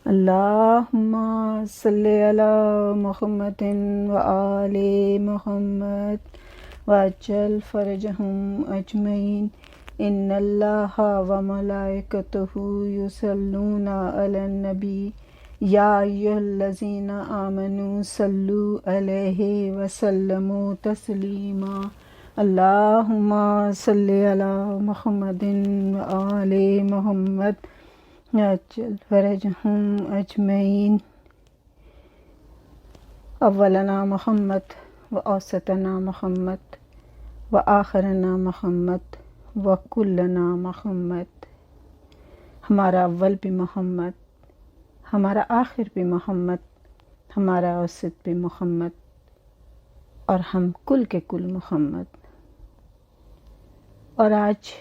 اللہم صلی علی محمد وآل محمد وعجل فرجہم اجمعین ان اللہ وملائکتہ یصلون علی النبی یا ایھا الذین آمنوا صلوا علیہ وسلموا تسلیما اللہم صلی علی محمد وآل محمد عجل فرجہم اجمعین اولنا محمد واوسطنا محمد وآخرنا محمد وکلنا محمد. ہمارا اول بھی محمد، ہمارا آخر بھی محمد، ہمارا اوسط بھی محمد، اور ہم کل کے کل محمد. اور آج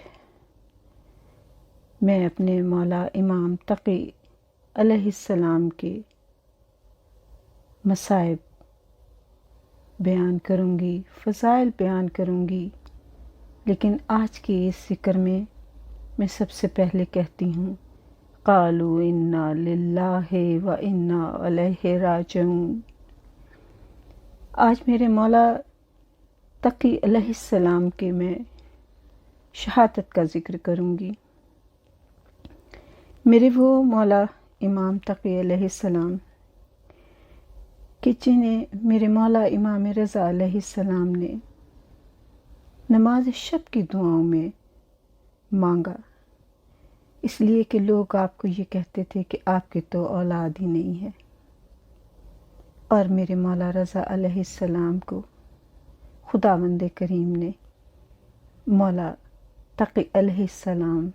میں اپنے مولا امام تقی علیہ السلام کے مصائب بیان کروں گی، فضائل بیان کروں گی. لیکن آج کی اس ذکر میں سب سے پہلے کہتی ہوں قالوا انا للہ و انا الیہ راجعون. آج میرے مولا تقی علیہ السلام کے میں شہادت کا ذکر کروں گی. میرے وہ مولا امام تقی علیہ السلام کہ جنہیں میرے مولا امام رضا علیہ السلام نے نماز شب کی دعاؤں میں مانگا، اس لیے کہ لوگ آپ کو یہ کہتے تھے کہ آپ کی تو اولاد ہی نہیں ہے. اور میرے مولا رضا علیہ السلام کو خداوند کریم نے مولا تقی علیہ السلام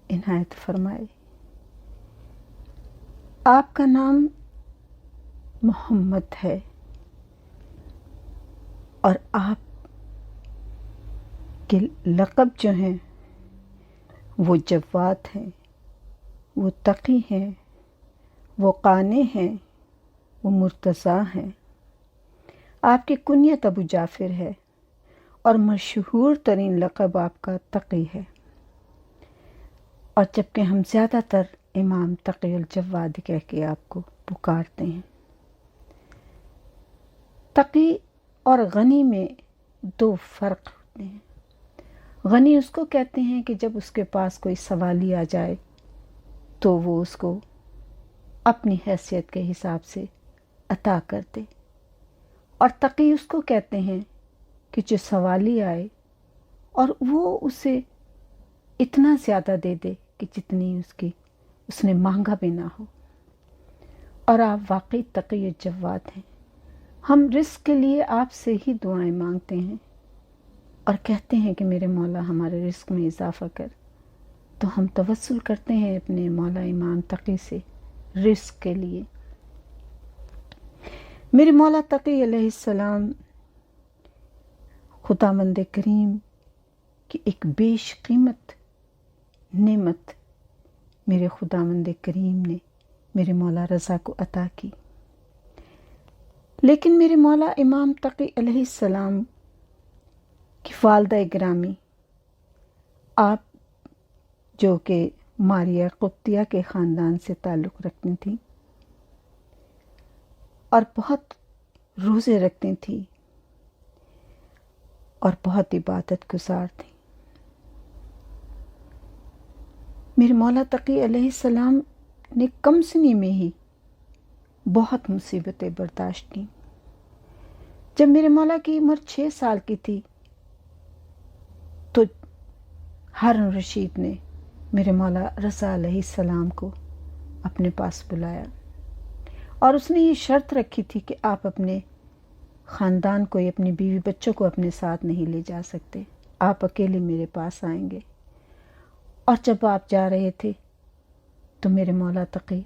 عنایت فرمائے. آپ کا نام محمد ہے اور آپ کے لقب جو ہیں وہ جواد ہیں، وہ تقی ہیں، وہ قانع ہیں، وہ مرتضیٰ ہیں. آپ کی کنیت ابو جعفر ہے اور مشہور ترین لقب آپ کا تقی ہے. اور جبکہ ہم زیادہ تر امام تقی الجواد کہہ کے آپ کو پکارتے ہیں. تقی اور غنی میں دو فرق ہوتے ہیں. غنی اس کو کہتے ہیں کہ جب اس کے پاس کوئی سوالی آ جائے تو وہ اس کو اپنی حیثیت کے حساب سے عطا کر دے. اور تقی اس کو کہتے ہیں کہ جو سوالی آئے اور وہ اسے اتنا زیادہ دے دے کہ جتنی اس نے مانگا بھی نہ ہو. اور آپ واقعی تقی جواد ہیں. ہم رزق کے لیے آپ سے ہی دعائیں مانگتے ہیں اور کہتے ہیں کہ میرے مولا ہمارے رزق میں اضافہ کر. تو ہم توسل کرتے ہیں اپنے مولا امام تقی سے رزق کے لیے. میرے مولا تقی علیہ السلام خداوند کریم کی ایک بیش قیمت نعمت میرے خداوند کریم نے میرے مولا رضا کو عطا کی. لیکن میرے مولا امام تقی علیہ السلام کی والدہ گرامی، آپ جو کہ ماریہ قبطیہ کے خاندان سے تعلق رکھتی تھیں اور بہت روزے رکھتی تھیں اور بہت عبادت گزار تھیں. میرے مولا تقی علیہ السلام نے کم سنی میں ہی بہت مصیبتیں برداشت کیں. جب میرے مولا کی عمر 6 سال کی تھی تو ہارون رشید نے میرے مولا رضا علیہ السلام کو اپنے پاس بلایا اور اس نے یہ شرط رکھی تھی کہ آپ اپنے خاندان کو، اپنی بیوی بچوں کو اپنے ساتھ نہیں لے جا سکتے، آپ اکیلے میرے پاس آئیں گے. اور جب آپ جا رہے تھے تو میرے مولا تقی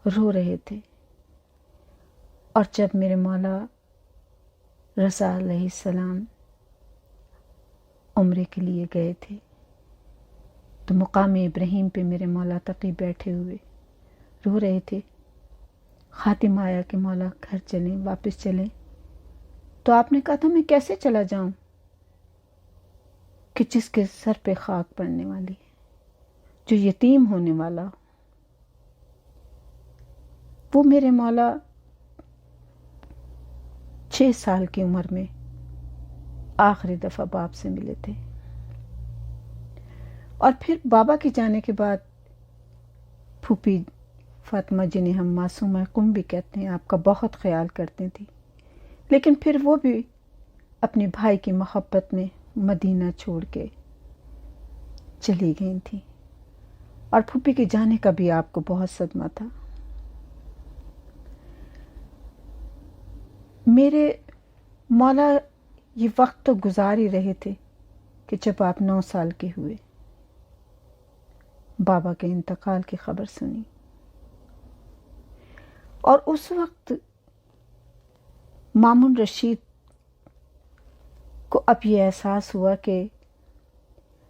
رو رہے تھے. اور جب میرے مولا رضا علیہ السلام عمرے کے لیے گئے تھے تو مقام ابراہیم پہ میرے مولا تقی بیٹھے ہوئے رو رہے تھے. خاتم آیا کہ مولا گھر چلیں، واپس چلیں. تو آپ نے کہا تھا میں کیسے چلا جاؤں کہ جس کے سر پہ خاک پڑنے والی ہے، جو یتیم ہونے والا ہو. وہ میرے مولا 6 سال کی عمر میں آخری دفعہ باپ سے ملے تھے، اور پھر بابا کے جانے کے بعد پھوپھی فاطمہ جنہیں ہم معصومہ قم بھی کہتے ہیں آپ کا بہت خیال کرتی تھی، لیکن پھر وہ بھی اپنے بھائی کی محبت میں مدینہ چھوڑ کے چلی گئی تھیں، اور پھوپھی کے جانے کا بھی آپ کو بہت صدمہ تھا۔ میرے مولا یہ وقت تو گزار ہی رہے تھے کہ جب آپ 9 سال کے ہوئے، بابا کے انتقال کی خبر سنی، اور اس وقت مامون رشید کو اب یہ احساس ہوا کہ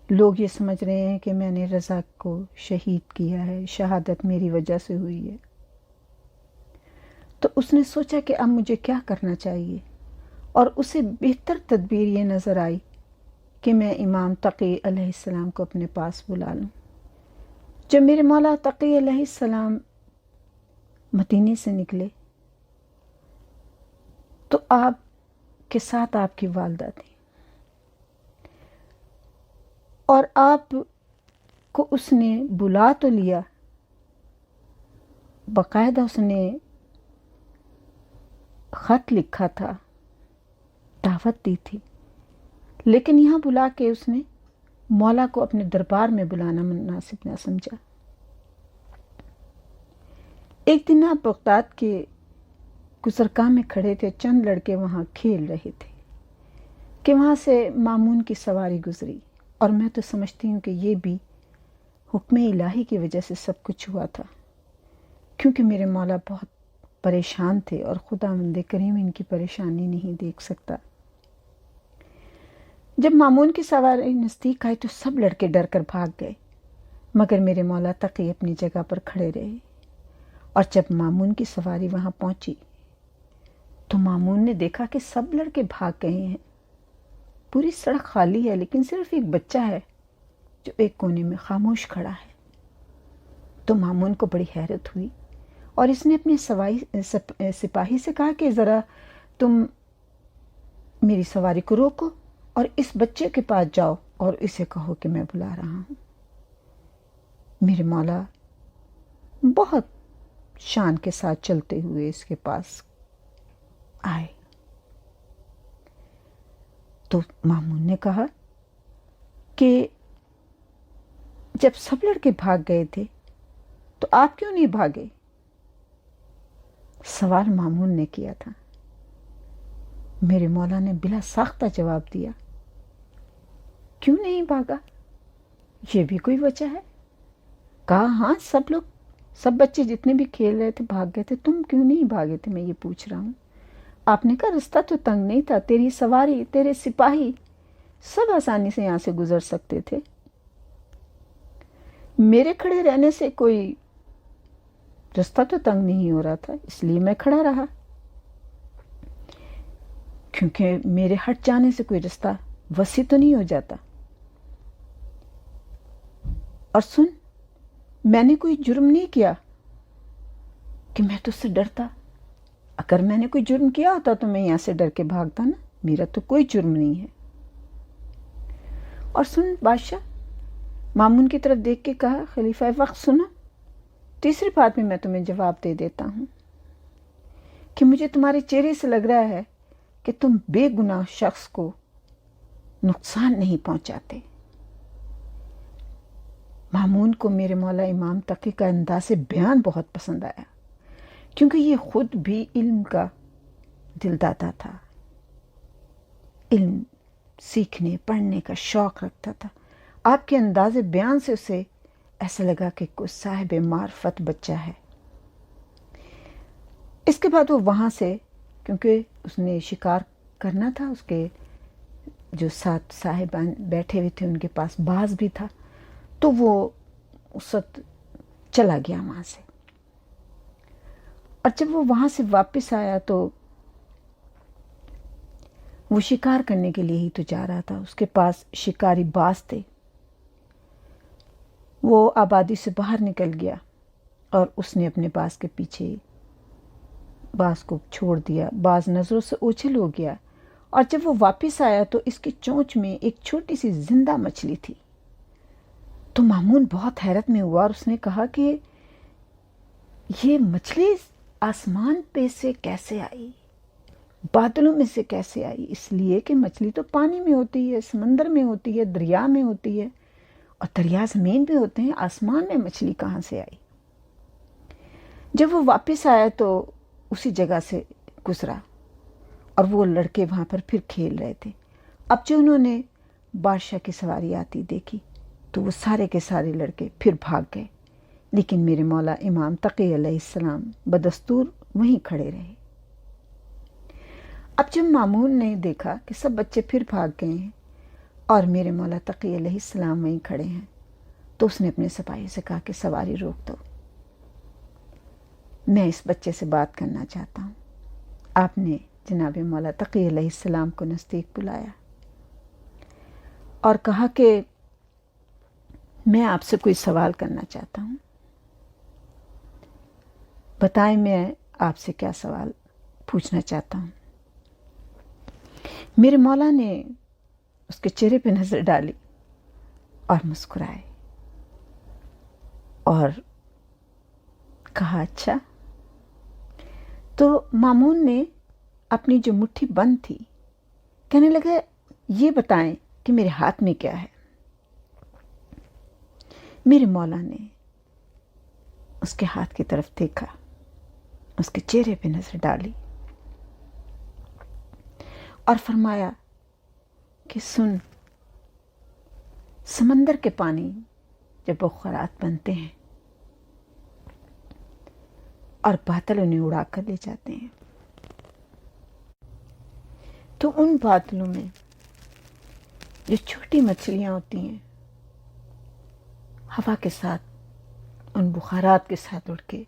لوگ یہ سمجھ رہے ہیں کہ میں نے رضا کو شہید کیا ہے، شہادت میری وجہ سے ہوئی ہے۔ تو اس نے سوچا کہ اب مجھے کیا کرنا چاہیے، اور اسے بہتر تدبیر یہ نظر آئی کہ میں امام تقی علیہ السلام کو اپنے پاس بلا لوں۔ جب میرے مولا تقی علیہ السلام مدینے سے نکلے تو آپ کے ساتھ آپ کی والدہ تھی، اور آپ کو اس نے بلا تو لیا، باقاعدہ اس نے خط لکھا تھا، دعوت دی تھی، لیکن یہاں بلا کے اس نے مولا کو اپنے دربار میں بلانا مناسب نہ سمجھا۔ ایک دن آپ بغداد کے گزرگاہ میں کھڑے تھے، چند لڑکے وہاں کھیل رہے تھے کہ وہاں سے مامون کی سواری گزری، اور میں تو سمجھتی ہوں کہ یہ بھی حکم الہی کی وجہ سے سب کچھ ہوا تھا، کیونکہ میرے مولا بہت پریشان تھے اور خداوند کریم ان کی پریشانی نہیں دیکھ سکتا۔ جب مامون کی سواری نزدیک آئی تو سب لڑکے ڈر کر بھاگ گئے، مگر میرے مولا تقی اپنی جگہ پر کھڑے رہے، اور جب مامون کی سواری وہاں پہنچی تو مامون نے دیکھا کہ سب لڑکے بھاگ گئے ہیں، پوری سڑک خالی ہے، لیکن صرف ایک بچہ ہے جو ایک کونے میں خاموش کھڑا ہے۔ تو مامون کو بڑی حیرت ہوئی، اور اس نے اپنے سپاہی سے کہا کہ ذرا تم میری سواری کو روکو اور اس بچے کے پاس جاؤ اور اسے کہو کہ میں بلا رہا ہوں۔ میرے مولا بہت شان کے ساتھ چلتے ہوئے اس کے پاس آئے، تو مامون نے کہا کہ جب سب لڑکے بھاگ گئے تھے تو آپ کیوں نہیں بھاگے؟ سوال مامون نے کیا تھا۔ میرے مولا نے بلا ساختہ جواب دیا، کیوں نہیں بھاگا؟ یہ بھی کوئی وجہ ہے؟ کہا ہاں، سب بچے جتنے بھی کھیل رہے تھے بھاگ گئے تھے، تم کیوں نہیں بھاگے تھے؟ میں یہ پوچھ رہا ہوں۔ آپ نے کہا رستہ تو تنگ نہیں تھا، تیری سواری، تیرے سپاہی سب آسانی سے یہاں سے گزر سکتے تھے، میرے کھڑے رہنے سے کوئی رستہ تو تنگ نہیں ہو رہا تھا، اس لیے میں کھڑا رہا، کیونکہ میرے ہٹ جانے سے کوئی رستہ وسیع تو نہیں ہو جاتا۔ اور سن، میں نے کوئی جرم نہیں کیا کہ میں تجھ سے ڈرتا، اگر میں نے کوئی جرم کیا ہوتا تو میں یہاں سے ڈر کے بھاگتا نا، میرا تو کوئی جرم نہیں ہے۔ اور سن بادشاہ، مامون کی طرف دیکھ کے کہا، خلیفہ وقت سنا، تیسری بات میں میں تمہیں جواب دے دیتا ہوں کہ مجھے تمہارے چہرے سے لگ رہا ہے کہ تم بے گناہ شخص کو نقصان نہیں پہنچاتے۔ مامون کو میرے مولا امام تقی کا انداز بیان بہت پسند آیا، کیونکہ یہ خود بھی علم کا دلدادا تھا، علم سیکھنے پڑھنے کا شوق رکھتا تھا۔ آپ کے انداز بیان سے اسے ایسا لگا کہ کوئی صاحب معرفت بچہ ہے۔ اس کے بعد وہ وہاں سے، کیونکہ اس نے شکار کرنا تھا، اس کے جو ساتھ صاحبان بیٹھے ہوئے تھے ان کے پاس باز بھی تھا، تو وہ اس وقت چلا گیا وہاں سے۔ اور جب وہ وہاں سے واپس آیا تو وہ شکار کرنے کے لیے ہی تو جا رہا تھا، اس کے پاس شکاری باز تھے۔ وہ آبادی سے باہر نکل گیا اور اس نے اپنے باز کے پیچھے باز کو چھوڑ دیا۔ باز نظروں سے اوجھل ہو گیا اور جب وہ واپس آیا تو اس کی چونچ میں ایک چھوٹی سی زندہ مچھلی تھی۔ تو مامون بہت حیرت میں ہوا اور اس نے کہا کہ یہ مچھلی آسمان پہ سے کیسے آئی، بادلوں میں سے کیسے آئی؟ اس لیے کہ مچھلی تو پانی میں ہوتی ہے، سمندر میں ہوتی ہے، دریا میں ہوتی ہے، اور دریا زمین پہ ہوتے ہیں، آسمان میں مچھلی کہاں سے آئی؟ جب وہ واپس آیا تو اسی جگہ سے گزرا اور وہ لڑکے وہاں پر پھر کھیل رہے تھے۔ اب جو انہوں نے بادشاہ کی سواری آتی دیکھی تو وہ سارے کے سارے لڑکے پھر بھاگ گئے، لیکن میرے مولا امام تقی علیہ السلام بدستور وہیں کھڑے رہے۔ اب جب مامون نے دیکھا کہ سب بچے پھر بھاگ گئے ہیں اور میرے مولا تقی علیہ السلام وہیں کھڑے ہیں، تو اس نے اپنے سپاہی سے کہا کہ سواری روک دو، میں اس بچے سے بات کرنا چاہتا ہوں۔ آپ نے جناب مولا تقی علیہ السلام کو نزدیک بلایا اور کہا کہ میں آپ سے کوئی سوال کرنا چاہتا ہوں، بتائیں میں آپ سے کیا سوال پوچھنا چاہتا ہوں۔ میرے مولا نے اس کے چہرے پہ نظر ڈالی اور مسکرائے اور کہا اچھا۔ تو مامون نے اپنی جو مٹھی بند تھی کہنے لگا یہ بتائیں کہ میرے ہاتھ میں کیا ہے۔ میرے مولا نے اس کے ہاتھ کی طرف دیکھا، اس کے چہرے پہ نظر ڈالی اور فرمایا کہ سن، سمندر کے پانی جب بخارات بنتے ہیں اور بادل انہیں اڑا کر لے جاتے ہیں، تو ان بادلوں میں جو چھوٹی مچھلیاں ہوتی ہیں ہوا کے ساتھ، ان بخارات کے ساتھ اڑ کے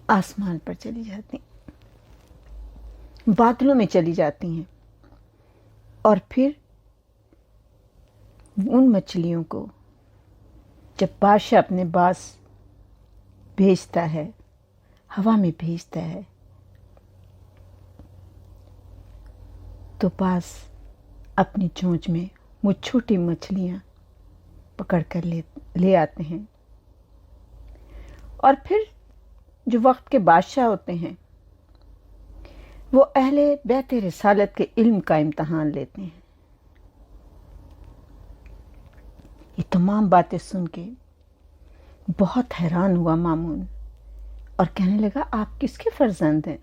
آسمان پر چلی جاتی ہیں، بادلوں میں چلی جاتی ہیں، اور پھر ان مچھلیوں کو جب بادشاہ اپنے باز بھیجتا ہے، ہوا میں بھیجتا ہے، تو باز اپنی چونچ میں وہ چھوٹی مچھلیاں پکڑ کر لے آتے ہیں، اور پھر جو وقت کے بادشاہ ہوتے ہیں وہ اہل بیت رسالت کے علم کا امتحان لیتے ہیں۔ یہ تمام باتیں سن کے بہت حیران ہوا مامون اور کہنے لگا آپ کس کے فرزند ہیں؟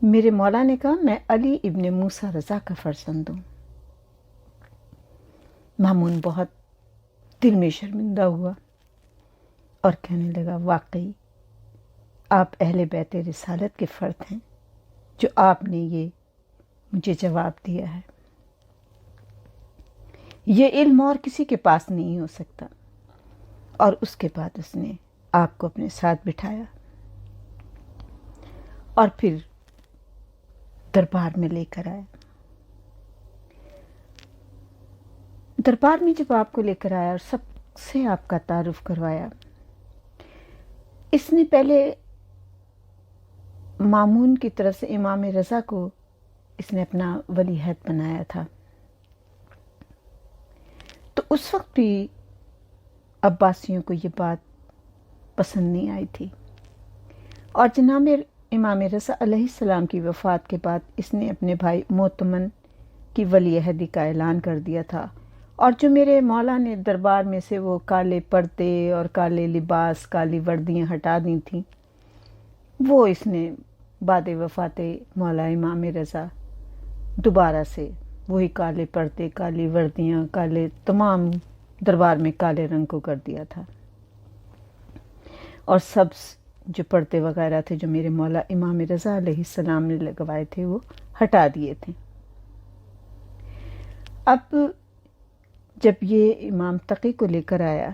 میرے مولا نے کہا میں علی ابن موسیٰ رضا کا فرزند ہوں۔ مامون بہت دل میں شرمندہ ہوا اور کہنے لگا واقعی آپ اہل بیت رسالت کے فرد ہیں جو آپ نے یہ مجھے جواب دیا ہے، یہ علم اور کسی کے پاس نہیں ہو سکتا۔ اور اس کے بعد اس نے آپ کو اپنے ساتھ بٹھایا اور پھر دربار میں لے کر آیا۔ دربار میں جب آپ کو لے کر آیا اور سب سے آپ کا تعارف کروایا، اس نے پہلے مامون کی طرف سے امام رضا کو اس نے اپنا ولی عہد بنایا تھا، تو اس وقت بھی عباسیوں کو یہ بات پسند نہیں آئی تھی، اور جناب امام رضا علیہ السلام کی وفات کے بعد اس نے اپنے بھائی مؤتمن کی ولی عہدی کا اعلان کر دیا تھا، اور جو میرے مولا نے دربار میں سے وہ کالے پردے اور کالے لباس، کالی وردیاں ہٹا دی تھیں، وہ اس نے بعد وفات مولا امام رضا دوبارہ سے وہی کالے پردے، کالی وردیاں، کالے تمام دربار میں کالے رنگ کو کر دیا تھا، اور سبز جو پردے وغیرہ تھے جو میرے مولا امام رضا علیہ السلام نے لگوائے تھے وہ ہٹا دیے تھے۔ اب جب یہ امام تقی کو لے کر آیا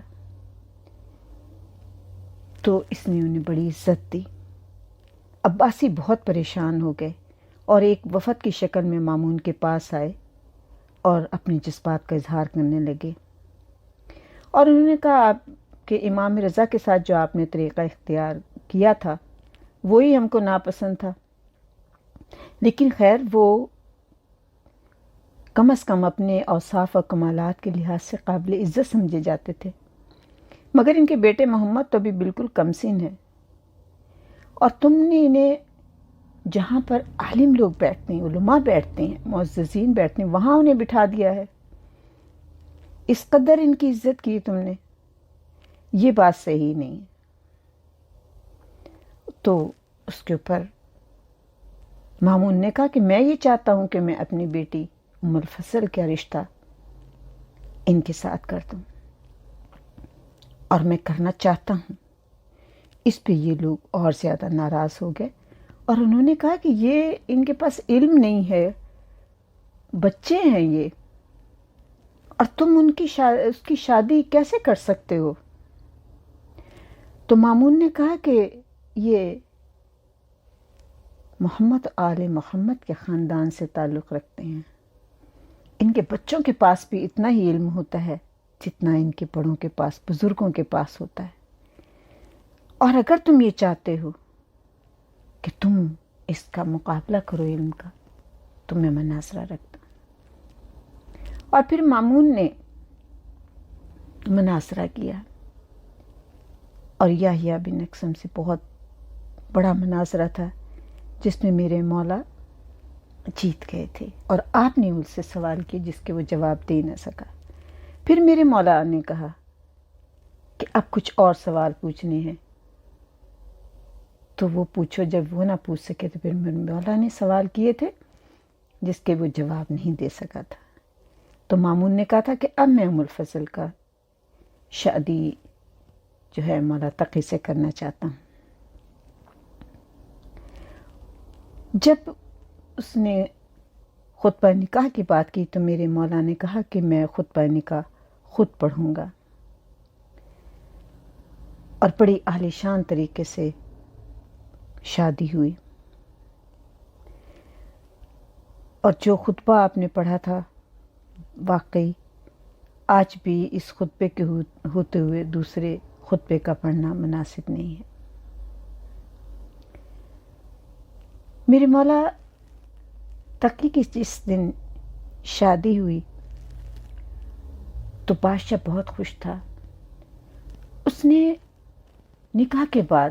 تو اس نے انہیں بڑی عزت دی۔ عباسی بہت پریشان ہو گئے اور ایک وفد کی شکل میں مامون کے پاس آئے اور اپنے جذبات کا اظہار کرنے لگے، اور انہوں نے کہا آپ کہ امام رضا کے ساتھ جو آپ نے طریقہ اختیار کیا تھا وہی ہم کو ناپسند تھا، لیکن خیر وہ کم از کم اپنے اوصاف و کمالات کے لحاظ سے قابل عزت سمجھے جاتے تھے، مگر ان کے بیٹے محمد تو ابھی بالکل کم سن ہے، اور تم نے انہیں جہاں پر عالم لوگ بیٹھتے ہیں، علماء بیٹھتے ہیں، معززین بیٹھتے ہیں، وہاں انہیں بٹھا دیا ہے، اس قدر ان کی عزت کی تم نے، یہ بات صحیح نہیں ہے۔ تو اس کے اوپر مامون نے کہا کہ میں یہ چاہتا ہوں کہ میں اپنی بیٹی ام الفضل کا رشتہ ان کے ساتھ کر دوں، اور میں کرنا چاہتا ہوں۔ اس پہ یہ لوگ اور زیادہ ناراض ہو گئے، اور انہوں نے کہا کہ یہ ان کے پاس علم نہیں ہے، بچے ہیں یہ، اور تم اس کی شادی کیسے کر سکتے ہو؟ تو مامون نے کہا کہ یہ محمد آل محمد کے خاندان سے تعلق رکھتے ہیں، ان کے بچوں کے پاس بھی اتنا ہی علم ہوتا ہے جتنا ان کے بڑوں کے پاس، بزرگوں کے پاس ہوتا ہے، اور اگر تم یہ چاہتے ہو کہ تم اس کا مقابلہ کرو علم کا، تو میں مناظرہ رکھتا ہوں۔ اور پھر مامون نے مناظرہ کیا، اور یحییٰ بن اقسم سے بہت بڑا مناظرہ تھا، جس میں میرے مولا جیت گئے تھے، اور آپ نے ان سے سوال کیے جس کے وہ جواب دے نہ سکا۔ پھر میرے مولا نے کہا کہ اب کچھ اور سوال پوچھنے ہیں، تو وہ پوچھو۔ جب وہ نہ پوچھ سکے تو پھر میرے مولا نے سوال کیے تھے جس کے وہ جواب نہیں دے سکا تھا۔ تو مامون نے کہا تھا کہ اب میں ام الفضل کا شادی جو ہے مولا تقی سے کرنا چاہتا ہوں۔ جب اس نے خطبہ نکاح کی بات کی تو میرے مولا نے کہا کہ میں خطبہ نکاح خود پڑھوں گا، اور بڑی عالیشان طریقے سے شادی ہوئی، اور جو خطبہ آپ نے پڑھا تھا واقعی آج بھی اس خطبے کے ہوتے ہوئے دوسرے خطبے کا پڑھنا مناسب نہیں ہے۔ میرے مولا تقی کی جس دن شادی ہوئی تو بادشاہ بہت خوش تھا۔ اس نے نکاح کے بعد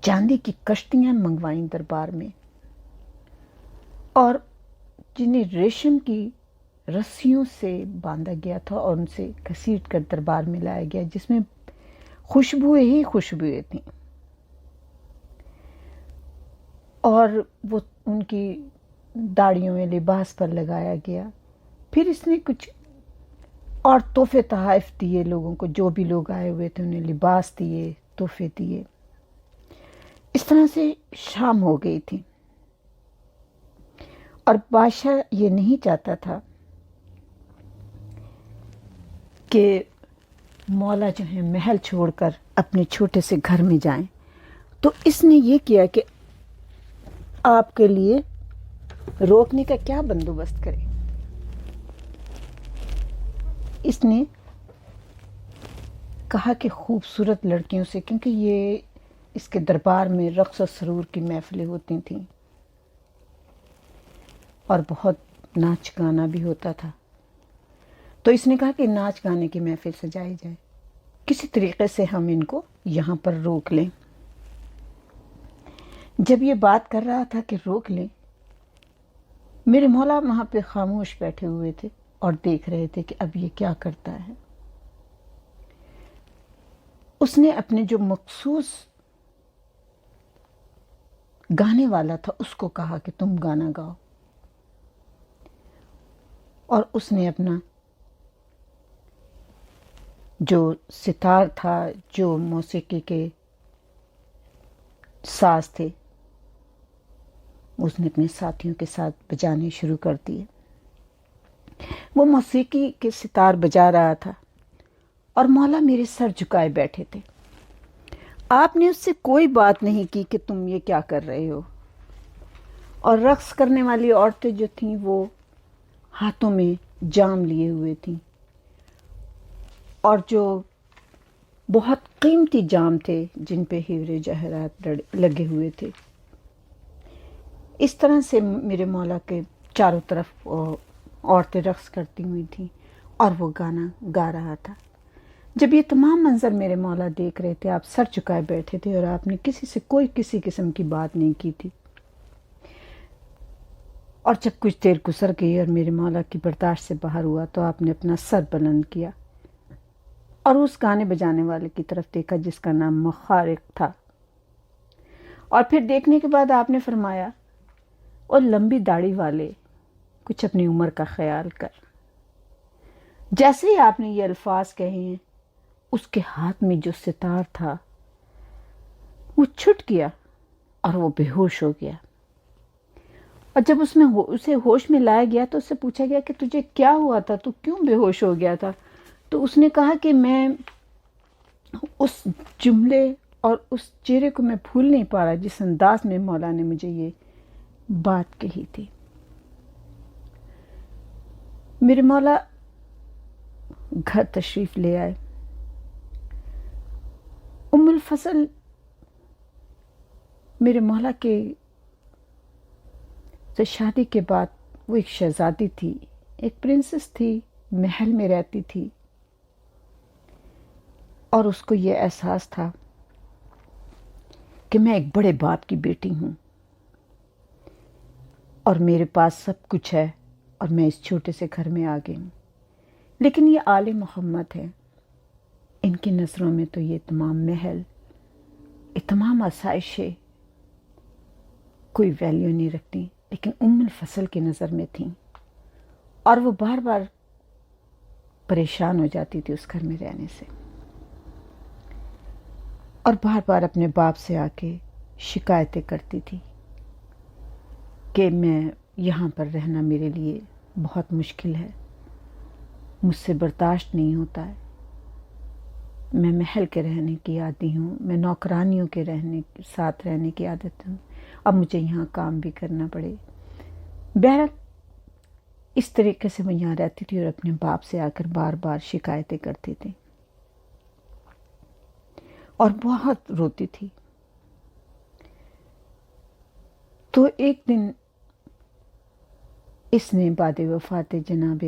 چاندی کی کشتیاں منگوائیں دربار میں، اور جنہیں ریشم کی رسیوں سے باندھا گیا تھا اور ان سے گھسیٹ کر دربار میں لایا گیا، جس میں خوشبوئیں ہی خوشبوئیں تھیں، اور وہ ان کی داڑھیوں میں لباس پر لگایا گیا۔ پھر اس نے کچھ اور تحفے تحائف دیے لوگوں کو، جو بھی لوگ آئے ہوئے تھے انہیں لباس دیے، تحفے دیے۔ اس طرح سے شام ہو گئی تھی، اور بادشاہ یہ نہیں چاہتا تھا کہ مولا جو ہے محل چھوڑ کر اپنے چھوٹے سے گھر میں جائیں، تو اس نے یہ کیا کہ آپ کے لیے روکنے کا کیا بندوبست کرے۔ اس نے کہا کہ خوبصورت لڑکیوں سے، کیونکہ یہ اس کے دربار میں رقص و سرور کی محفلیں ہوتی تھیں اور بہت ناچ گانا بھی ہوتا تھا، تو اس نے کہا کہ ناچ گانے کی محفل سجائی جائے، کسی طریقے سے ہم ان کو یہاں پر روک لیں۔ جب یہ بات کر رہا تھا کہ روک لیں، میرے مولا وہاں پہ خاموش بیٹھے ہوئے تھے اور دیکھ رہے تھے کہ اب یہ کیا کرتا ہے۔ اس نے اپنے جو مخصوص گانے والا تھا اس کو کہا کہ تم گانا گاؤ، اور اس نے اپنا جو ستار تھا، جو موسیقی کے ساز تھے، اس نے اپنے ساتھیوں کے ساتھ بجانے شروع کر دیے۔ وہ موسیقی کے ستار بجا رہا تھا، اور مولا میرے سر جھکائے بیٹھے تھے۔ آپ نے اس سے کوئی بات نہیں کی کہ تم یہ کیا کر رہے ہو، اور رقص کرنے والی عورتیں جو تھیں وہ ہاتھوں میں جام لیے ہوئے تھیں، اور جو بہت قیمتی جام تھے جن پہ ہیرے جواہرات لگے ہوئے تھے۔ اس طرح سے میرے مولا کے چاروں طرف عورتیں رقص کرتی ہوئی تھیں اور وہ گانا گا رہا تھا۔ جب یہ تمام منظر میرے مولا دیکھ رہے تھے، آپ سر چکائے بیٹھے تھے اور آپ نے کسی سے کوئی کسی قسم کی بات نہیں کی تھی۔ اور جب کچھ دیر گزر گئی اور میرے مولا کی برداشت سے باہر ہوا تو آپ نے اپنا سر بلند کیا اور اس گانے بجانے والے کی طرف دیکھا جس کا نام مخارق تھا، اور پھر دیکھنے کے بعد آپ نے فرمایا، اور لمبی داڑھی والے، کچھ اپنی عمر کا خیال کر۔ جیسے ہی آپ نے یہ الفاظ کہے ہیں، اس کے ہاتھ میں جو ستار تھا وہ چھٹ گیا اور وہ بے ہوش ہو گیا۔ اور جب اسے ہوش میں لایا گیا تو اس سے پوچھا گیا کہ تجھے کیا ہوا تھا، تو کیوں بے ہوش ہو گیا تھا؟ تو اس نے کہا کہ میں اس جملے اور اس چہرے کو میں بھول نہیں پا رہا جس انداز میں مولا نے مجھے یہ بات کہی تھی۔ میرے مولا گھر تشریف لے آئے۔ ام الفضل میرے مولا کے شادی کے بعد وہ ایک شہزادی تھی، ایک پرنسس تھی، محل میں رہتی تھی، اور اس کو یہ احساس تھا کہ میں ایک بڑے باپ کی بیٹی ہوں اور میرے پاس سب کچھ ہے اور میں اس چھوٹے سے گھر میں آ گئی ہوں۔ لیکن یہ آل محمد ہے، ان کی نظروں میں تو یہ تمام محل، یہ تمام آسائشیں کوئی ویلیو نہیں رکھتی، لیکن ام الفضل کی نظر میں تھیں، اور وہ بار بار پریشان ہو جاتی تھی اس گھر میں رہنے سے، اور بار بار اپنے باپ سے آ کے شکایتیں کرتی تھی کہ میں یہاں پر رہنا میرے لیے بہت مشکل ہے، مجھ سے برداشت نہیں ہوتا ہے، میں محل کے رہنے کی عادی ہوں، میں نوکرانیوں کے ساتھ رہنے کی عادت ہوں، اب مجھے یہاں کام بھی کرنا پڑے۔ بہرحال اس طریقے سے میں یہاں رہتی تھی اور اپنے باپ سے آ کر بار بار شکایتیں کرتی تھی اور بہت روتی تھی۔ تو ایک دن اس نے بعد وفات جناب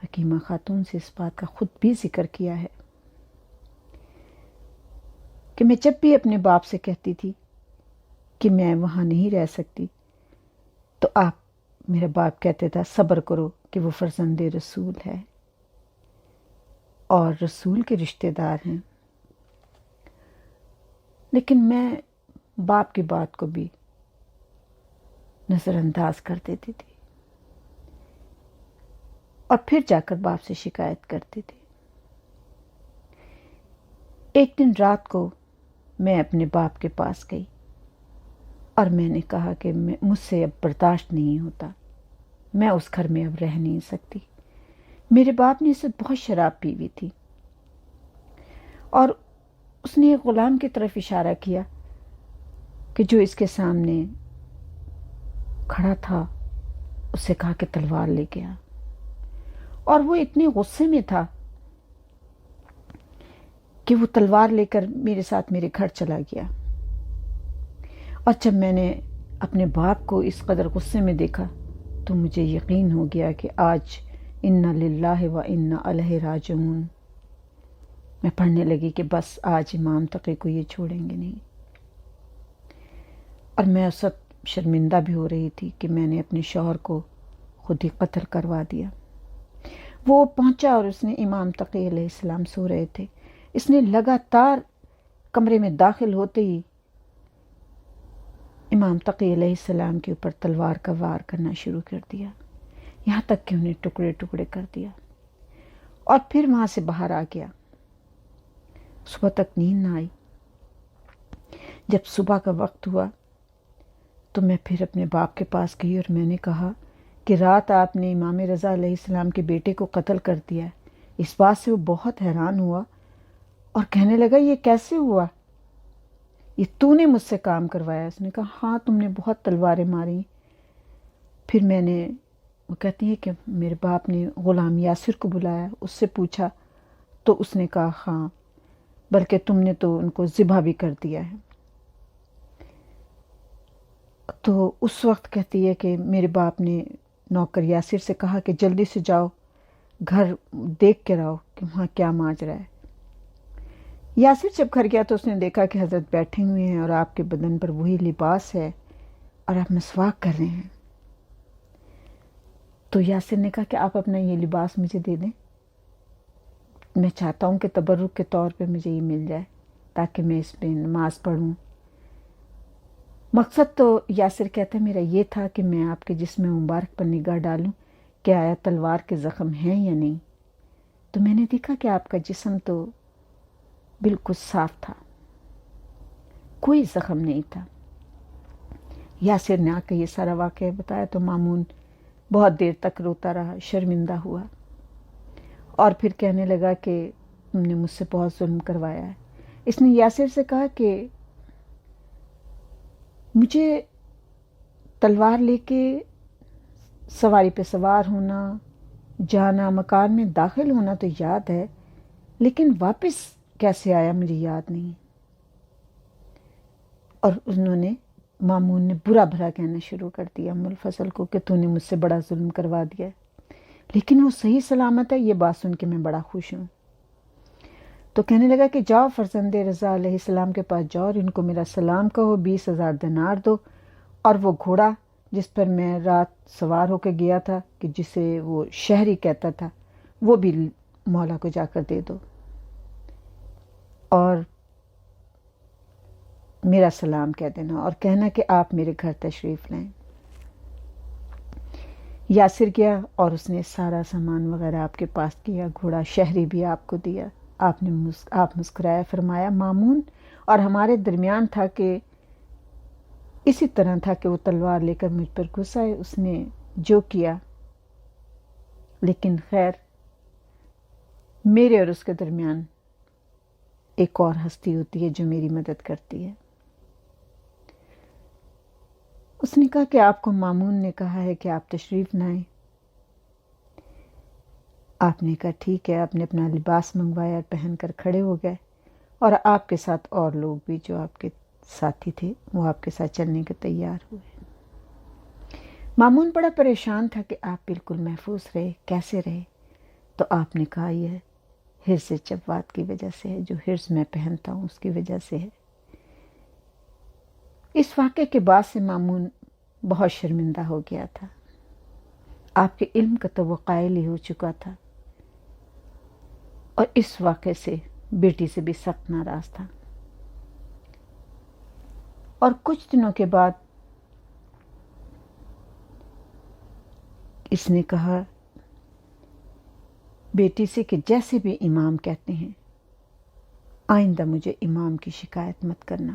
حکیمہ خاتون سے اس بات کا خود بھی ذکر کیا ہے کہ میں جب بھی اپنے باپ سے کہتی تھی کہ میں وہاں نہیں رہ سکتی تو میرا باپ کہتے تھا صبر کرو کہ وہ فرزند رسول ہے اور رسول کے رشتہ دار ہیں، لیکن میں باپ کی بات کو بھی نظر انداز کر دیتی تھی اور پھر جا کر باپ سے شکایت کرتی تھی۔ ایک دن رات کو میں اپنے باپ کے پاس گئی اور میں نے کہا کہ مجھ سے اب برداشت نہیں ہوتا، میں اس گھر میں اب رہ نہیں سکتی۔ میرے باپ نے اسے بہت شراب پی ہوئی تھی اور اس نے ایک غلام کی طرف اشارہ کیا کہ جو اس کے سامنے کھڑا تھا، اس سے کہا کہ تلوار لے کے آ، اور وہ اتنے غصے میں تھا کہ وہ تلوار لے کر میرے ساتھ میرے گھر چلا گیا۔ اور جب میں نے اپنے باپ کو اس قدر غصے میں دیکھا تو مجھے یقین ہو گیا کہ آج انا للہ و انا الیہ راجعون۔ میں پڑھنے لگی کہ بس آج امام تقی کو یہ چھوڑیں گے نہیں، اور میں اس وقت شرمندہ بھی ہو رہی تھی کہ میں نے اپنے شوہر کو خود ہی قتل کروا دیا۔ وہ پہنچا اور اس نے امام تقی علیہ السلام سو رہے تھے، اس نے لگاتار کمرے میں داخل ہوتے ہی امام تقی علیہ السلام کے اوپر تلوار کا وار کرنا شروع کر دیا، یہاں تک کہ انہیں ٹکڑے ٹکڑے کر دیا، اور پھر وہاں سے باہر آ گیا۔ صبح تک نیند نہ آئی۔ جب صبح کا وقت ہوا تو میں پھر اپنے باپ کے پاس گئی اور میں نے کہا کہ رات آپ نے امام رضا علیہ السلام کے بیٹے کو قتل کر دیا ہے۔ اس بات سے وہ بہت حیران ہوا اور کہنے لگا یہ کیسے ہوا، یہ تو نے مجھ سے کام کروایا؟ اس نے کہا ہاں تم نے بہت تلواریں ماری۔ پھر وہ کہتی ہے کہ میرے باپ نے غلام یاسر کو بلایا، اس سے پوچھا تو اس نے کہا ہاں بلکہ تم نے تو ان کو ذبح بھی کر دیا ہے۔ تو اس وقت کہتی ہے کہ میرے باپ نے نوکر یاسر سے کہا کہ جلدی سے جاؤ گھر دیکھ کے رہو کہ وہاں کیا ماجرا ہے۔ یاسر جب گھر گیا تو اس نے دیکھا کہ حضرت بیٹھے ہوئے ہیں اور آپ کے بدن پر وہی لباس ہے اور آپ مسواک کر رہے ہیں۔ تو یاسر نے کہا کہ آپ اپنا یہ لباس مجھے دے دیں، میں چاہتا ہوں کہ تبرک کے طور پہ مجھے یہ مل جائے تاکہ میں اس پہ نماز پڑھوں۔ مقصد تو یاسر کہتا ہے میرا یہ تھا کہ میں آپ کے جسم مبارک پر نگاہ ڈالوں کہ آیا تلوار کے زخم ہیں یا نہیں۔ تو میں نے دیکھا کہ آپ کا جسم تو بالکل صاف تھا، کوئی زخم نہیں تھا۔ یاسر نے آ کے یہ سارا واقعہ بتایا تو مامون بہت دیر تک روتا رہا، شرمندہ ہوا اور پھر کہنے لگا کہ تم نے مجھ سے بہت ظلم کروایا ہے۔ اس نے یاسر سے کہا کہ مجھے تلوار لے کے سواری پہ سوار ہونا، جانا، مکان میں داخل ہونا تو یاد ہے، لیکن واپس کیسے آیا مجھے یاد نہیں۔ اور مامون نے برا بھلا کہنا شروع کر دیا ام الفضل کو کہ تو نے مجھ سے بڑا ظلم کروا دیا، لیکن وہ صحیح سلامت ہے، یہ بات سن کے میں بڑا خوش ہوں۔ تو کہنے لگا کہ جاؤ فرزند رضا علیہ السلام کے پاس جاؤ اور ان کو میرا سلام کہو، 20,000 دینار دو، اور وہ گھوڑا جس پر میں رات سوار ہو کے گیا تھا کہ جسے وہ شہری کہتا تھا وہ بھی مولا کو جا کر دے دو اور میرا سلام کہہ دینا اور کہنا کہ آپ میرے گھر تشریف لائیں۔ یاسر گیا اور اس نے سارا سامان وغیرہ آپ کے پاس کیا، گھوڑا شہری بھی آپ کو دیا۔ آپ مسکرایا، فرمایا مامون اور ہمارے درمیان تھا کہ اسی طرح تھا کہ وہ تلوار لے کر مجھ پر گھس آئے، اس نے جو کیا، لیکن خیر میرے اور اس کے درمیان ایک اور ہستی ہوتی ہے جو میری مدد کرتی ہے۔ اس نے کہا کہ آپ کو مامون نے کہا ہے کہ آپ تشریف نہ آئیں۔ آپ نے کہا ٹھیک ہے، آپ نے اپنا لباس منگوایا اور پہن کر کھڑے ہو گئے، اور آپ کے ساتھ اور لوگ بھی جو آپ کے ساتھی تھے وہ آپ کے ساتھ چلنے کے تیار ہوئے۔ مامون بڑا پریشان تھا کہ آپ بالکل محفوظ رہے، کیسے رہے؟ تو آپ نے کہا یہ حرص جواد کی وجہ سے ہے، جو حرص میں پہنتا ہوں اس کی وجہ سے ہے۔ اس واقعے کے بعد سے مامون بہت شرمندہ ہو گیا تھا، آپ کے علم کا تو وہ قائل ہی ہو چکا تھا، اور اس واقعے سے بیٹی سے بھی سخت ناراض تھا۔ اور کچھ دنوں کے بعد اس نے کہا بیٹی سے کہ جیسے بھی امام کہتے ہیں آئندہ مجھے امام کی شکایت مت کرنا،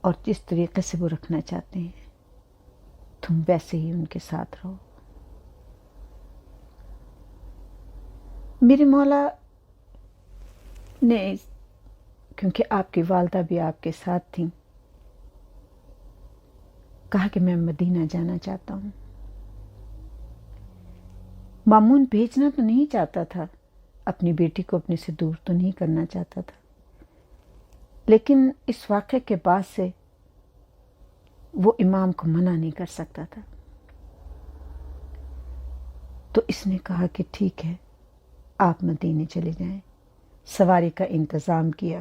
اور جس طریقے سے وہ رکھنا چاہتے ہیں تم ویسے ہی ان کے ساتھ رہو۔ میرے مولا نے، کیونکہ آپ کی والدہ بھی آپ کے ساتھ تھیں، کہا کہ میں مدینہ جانا چاہتا ہوں۔ مامون بھیجنا تو نہیں چاہتا تھا، اپنی بیٹی کو اپنے سے دور تو نہیں کرنا چاہتا تھا، لیکن اس واقعے کے بعد سے وہ امام کو منع نہیں کر سکتا تھا۔ تو اس نے کہا کہ ٹھیک ہے آپ مدینے چلے جائیں، سواری کا انتظام کیا،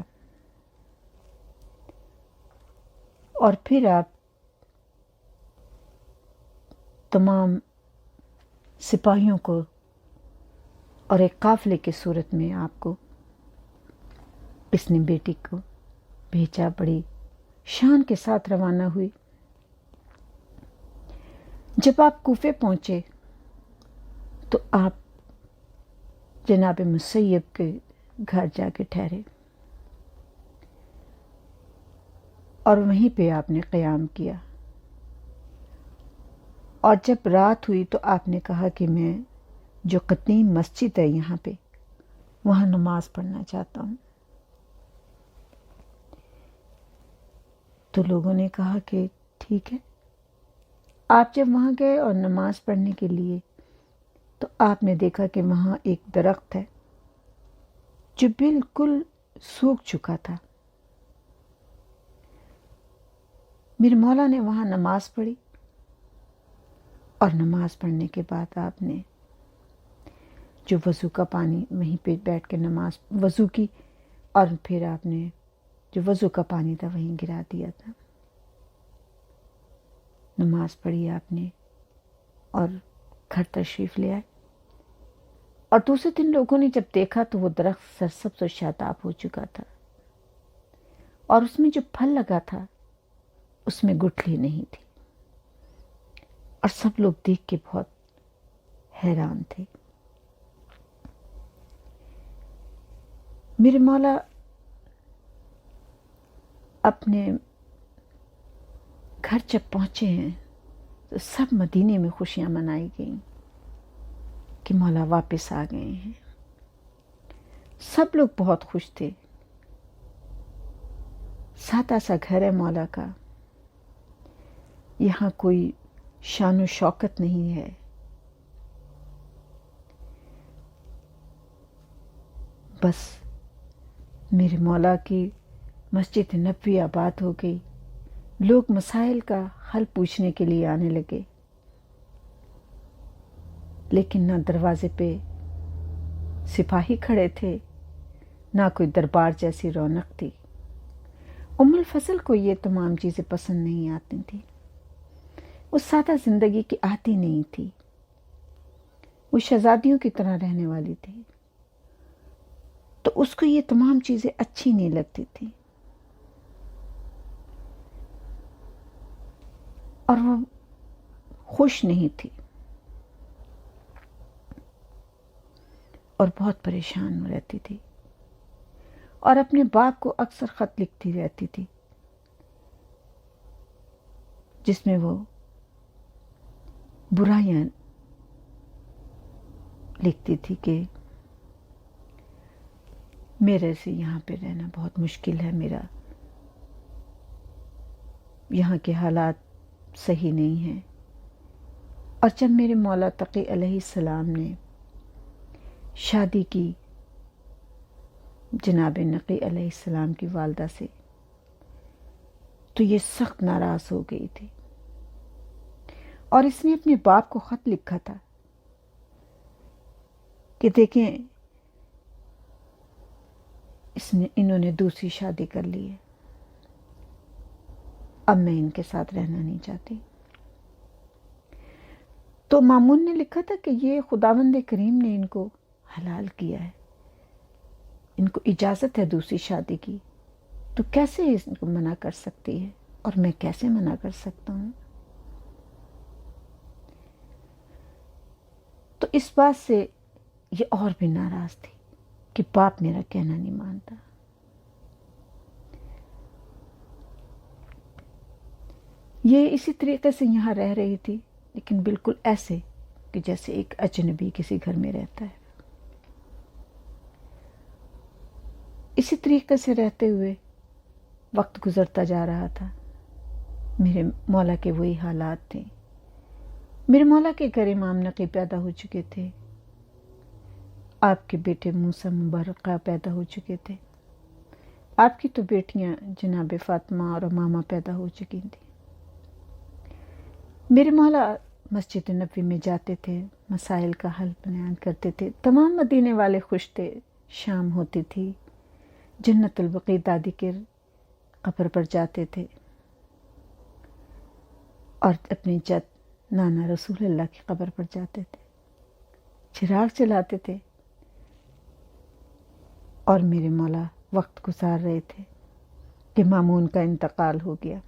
اور پھر آپ تمام سپاہیوں کو اور ایک قافلے کی صورت میں آپ کو اس نے بیٹی کو بھیجا، بڑی شان کے ساتھ روانہ ہوئی۔ جب آپ کوفے پہنچے تو آپ جناب مسیب کے گھر جا کے ٹھہرے اور وہیں پہ آپ نے قیام کیا، اور جب رات ہوئی تو آپ نے کہا کہ میں جو قدیم مسجد ہے یہاں پہ وہاں نماز پڑھنا چاہتا ہوں۔ تو لوگوں نے کہا کہ ٹھیک ہے۔ آپ جب وہاں گئے اور نماز پڑھنے کے لیے تو آپ نے دیکھا کہ وہاں ایک درخت ہے جو بالکل سوکھ چکا تھا۔ میرے مولا نے وہاں نماز پڑھی، اور نماز پڑھنے کے بعد آپ نے جو وضو کا پانی وہیں پہ بیٹھ کے نماز وضو کی، اور پھر آپ نے جو وضو کا پانی تھا وہیں گرا دیا تھا۔ نماز پڑھی آپ نے اور گھر تشریف لے آئے، اور دوسرے دن لوگوں نے جب دیکھا تو وہ درخت سرسبز و شاداب ہو چکا تھا، اور اس میں جو پھل لگا تھا اس میں گٹھلی نہیں تھی، اور سب لوگ دیکھ کے بہت حیران تھے۔ میرے مولا اپنے گھر جب پہنچے ہیں تو سب مدینے میں خوشیاں منائی گئیں کہ مولا واپس آ گئے ہیں۔ سب لوگ بہت خوش تھے۔ سادہ سا گھر ہے مولا کا، یہاں کوئی شان و شوکت نہیں ہے، بس میرے مولا کی مسجد نبوی آباد ہو گئی۔ لوگ مسائل کا حل پوچھنے کے لیے آنے لگے، لیکن نہ دروازے پہ سپاہی کھڑے تھے، نہ کوئی دربار جیسی رونق تھی۔ ام الفضل کو یہ تمام چیزیں پسند نہیں آتی تھیں، وہ سادہ زندگی کی عادی نہیں تھی، وہ شہزادیوں کی طرح رہنے والی تھی، تو اس کو یہ تمام چیزیں اچھی نہیں لگتی تھی، اور وہ خوش نہیں تھی، اور بہت پریشان رہتی تھی، اور اپنے باپ کو اکثر خط لکھتی رہتی تھی جس میں وہ برائیاں لکھتی تھی کہ میرے سے یہاں پہ رہنا بہت مشکل ہے، میرا یہاں کے حالات صحیح نہیں ہیں۔ اور جب میرے مولا تقی علیہ السلام نے شادی کی جناب نقی علیہ السلام کی والدہ سے، تو یہ سخت ناراض ہو گئی تھی، اور اس نے اپنے باپ کو خط لکھا تھا کہ دیکھیں انہوں نے دوسری شادی کر لی ہے، اب میں ان کے ساتھ رہنا نہیں چاہتی۔ تو مامون نے لکھا تھا کہ یہ خداوند کریم نے ان کو حلال کیا ہے، ان کو اجازت ہے دوسری شادی کی، تو کیسے ان کو منع کر سکتی ہے، اور میں کیسے منع کر سکتا ہوں؟ تو اس بات سے یہ اور بھی ناراض تھی کہ باپ میرا کہنا نہیں مانتا۔ یہ اسی طریقے سے یہاں رہ رہی تھی، لیکن بالکل ایسے کہ جیسے ایک اجنبی کسی گھر میں رہتا ہے۔ اسی طریقے سے رہتے ہوئے وقت گزرتا جا رہا تھا۔ میرے مولا کے وہی حالات تھے۔ میرے مولا کے گھر امام نقی پیدا ہو چکے تھے، آپ کے بیٹے موسیٰ مبرقہ پیدا ہو چکے تھے، آپ کی تو بیٹیاں جناب فاطمہ اور امامہ پیدا ہو چکی تھیں۔ میرے مولا مسجد نبوی میں جاتے تھے، مسائل کا حل بیان کرتے تھے، تمام مدینے والے خوش تھے۔ شام ہوتی تھی، جنت البقیع دادی کے قبر پر جاتے تھے، اور اپنی جد نانا رسول اللہ کی قبر پر جاتے تھے، چراغ جلاتے تھے، اور میرے مولا وقت گزار رہے تھے کہ مامون کا انتقال ہو گیا۔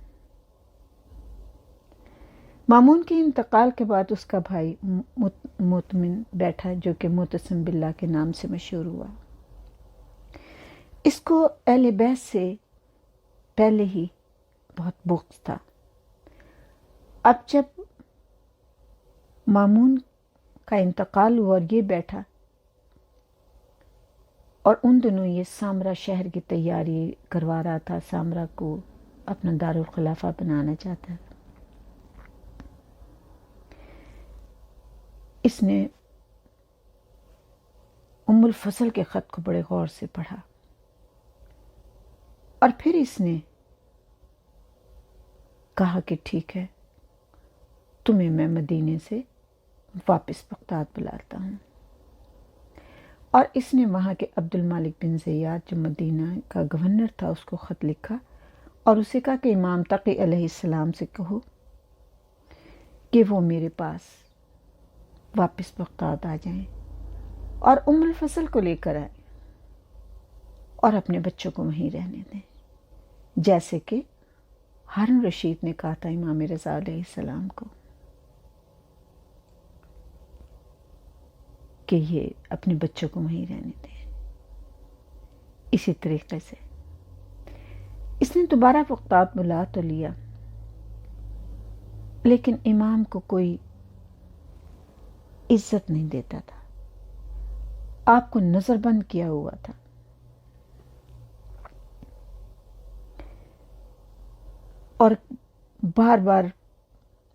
مامون کے انتقال کے بعد اس کا بھائی مؤتمن بیٹھا، جو کہ معتصم باللہ کے نام سے مشہور ہوا۔ اس کو اہل بیت سے پہلے ہی بہت بغض تھا۔ اب جب مامون کا انتقال ہوا اور یہ بیٹھا، اور ان دنوں یہ سامرا شہر کی تیاری کروا رہا تھا، سامرا کو اپنا دارالخلافہ بنانا چاہتا تھا، اس نے ام الفضل کے خط کو بڑے غور سے پڑھا اور پھر اس نے کہا کہ ٹھیک ہے، تمہیں میں مدینے سے واپس بغداد بلاتا ہوں۔ اور اس نے وہاں کے عبد المالک بن زیاد جو مدینہ کا گورنر تھا اس کو خط لکھا اور اسے کہا کہ امام تقی علیہ السلام سے کہو کہ وہ میرے پاس واپس بغداد آ جائیں اور ام الفضل کو لے کر آئیں اور اپنے بچوں کو وہیں رہنے دیں، جیسے کہ ہارون رشید نے کہا تھا امام رضا علیہ السلام کو کہ یہ اپنے بچوں کو وہیں رہنے دیں۔ اسی طریقے سے اس نے دوبارہ بغداد بلا تو لیا، لیکن امام کو کوئی عزت نہیں دیتا تھا، آپ کو نظر بند کیا ہوا تھا۔ اور بار بار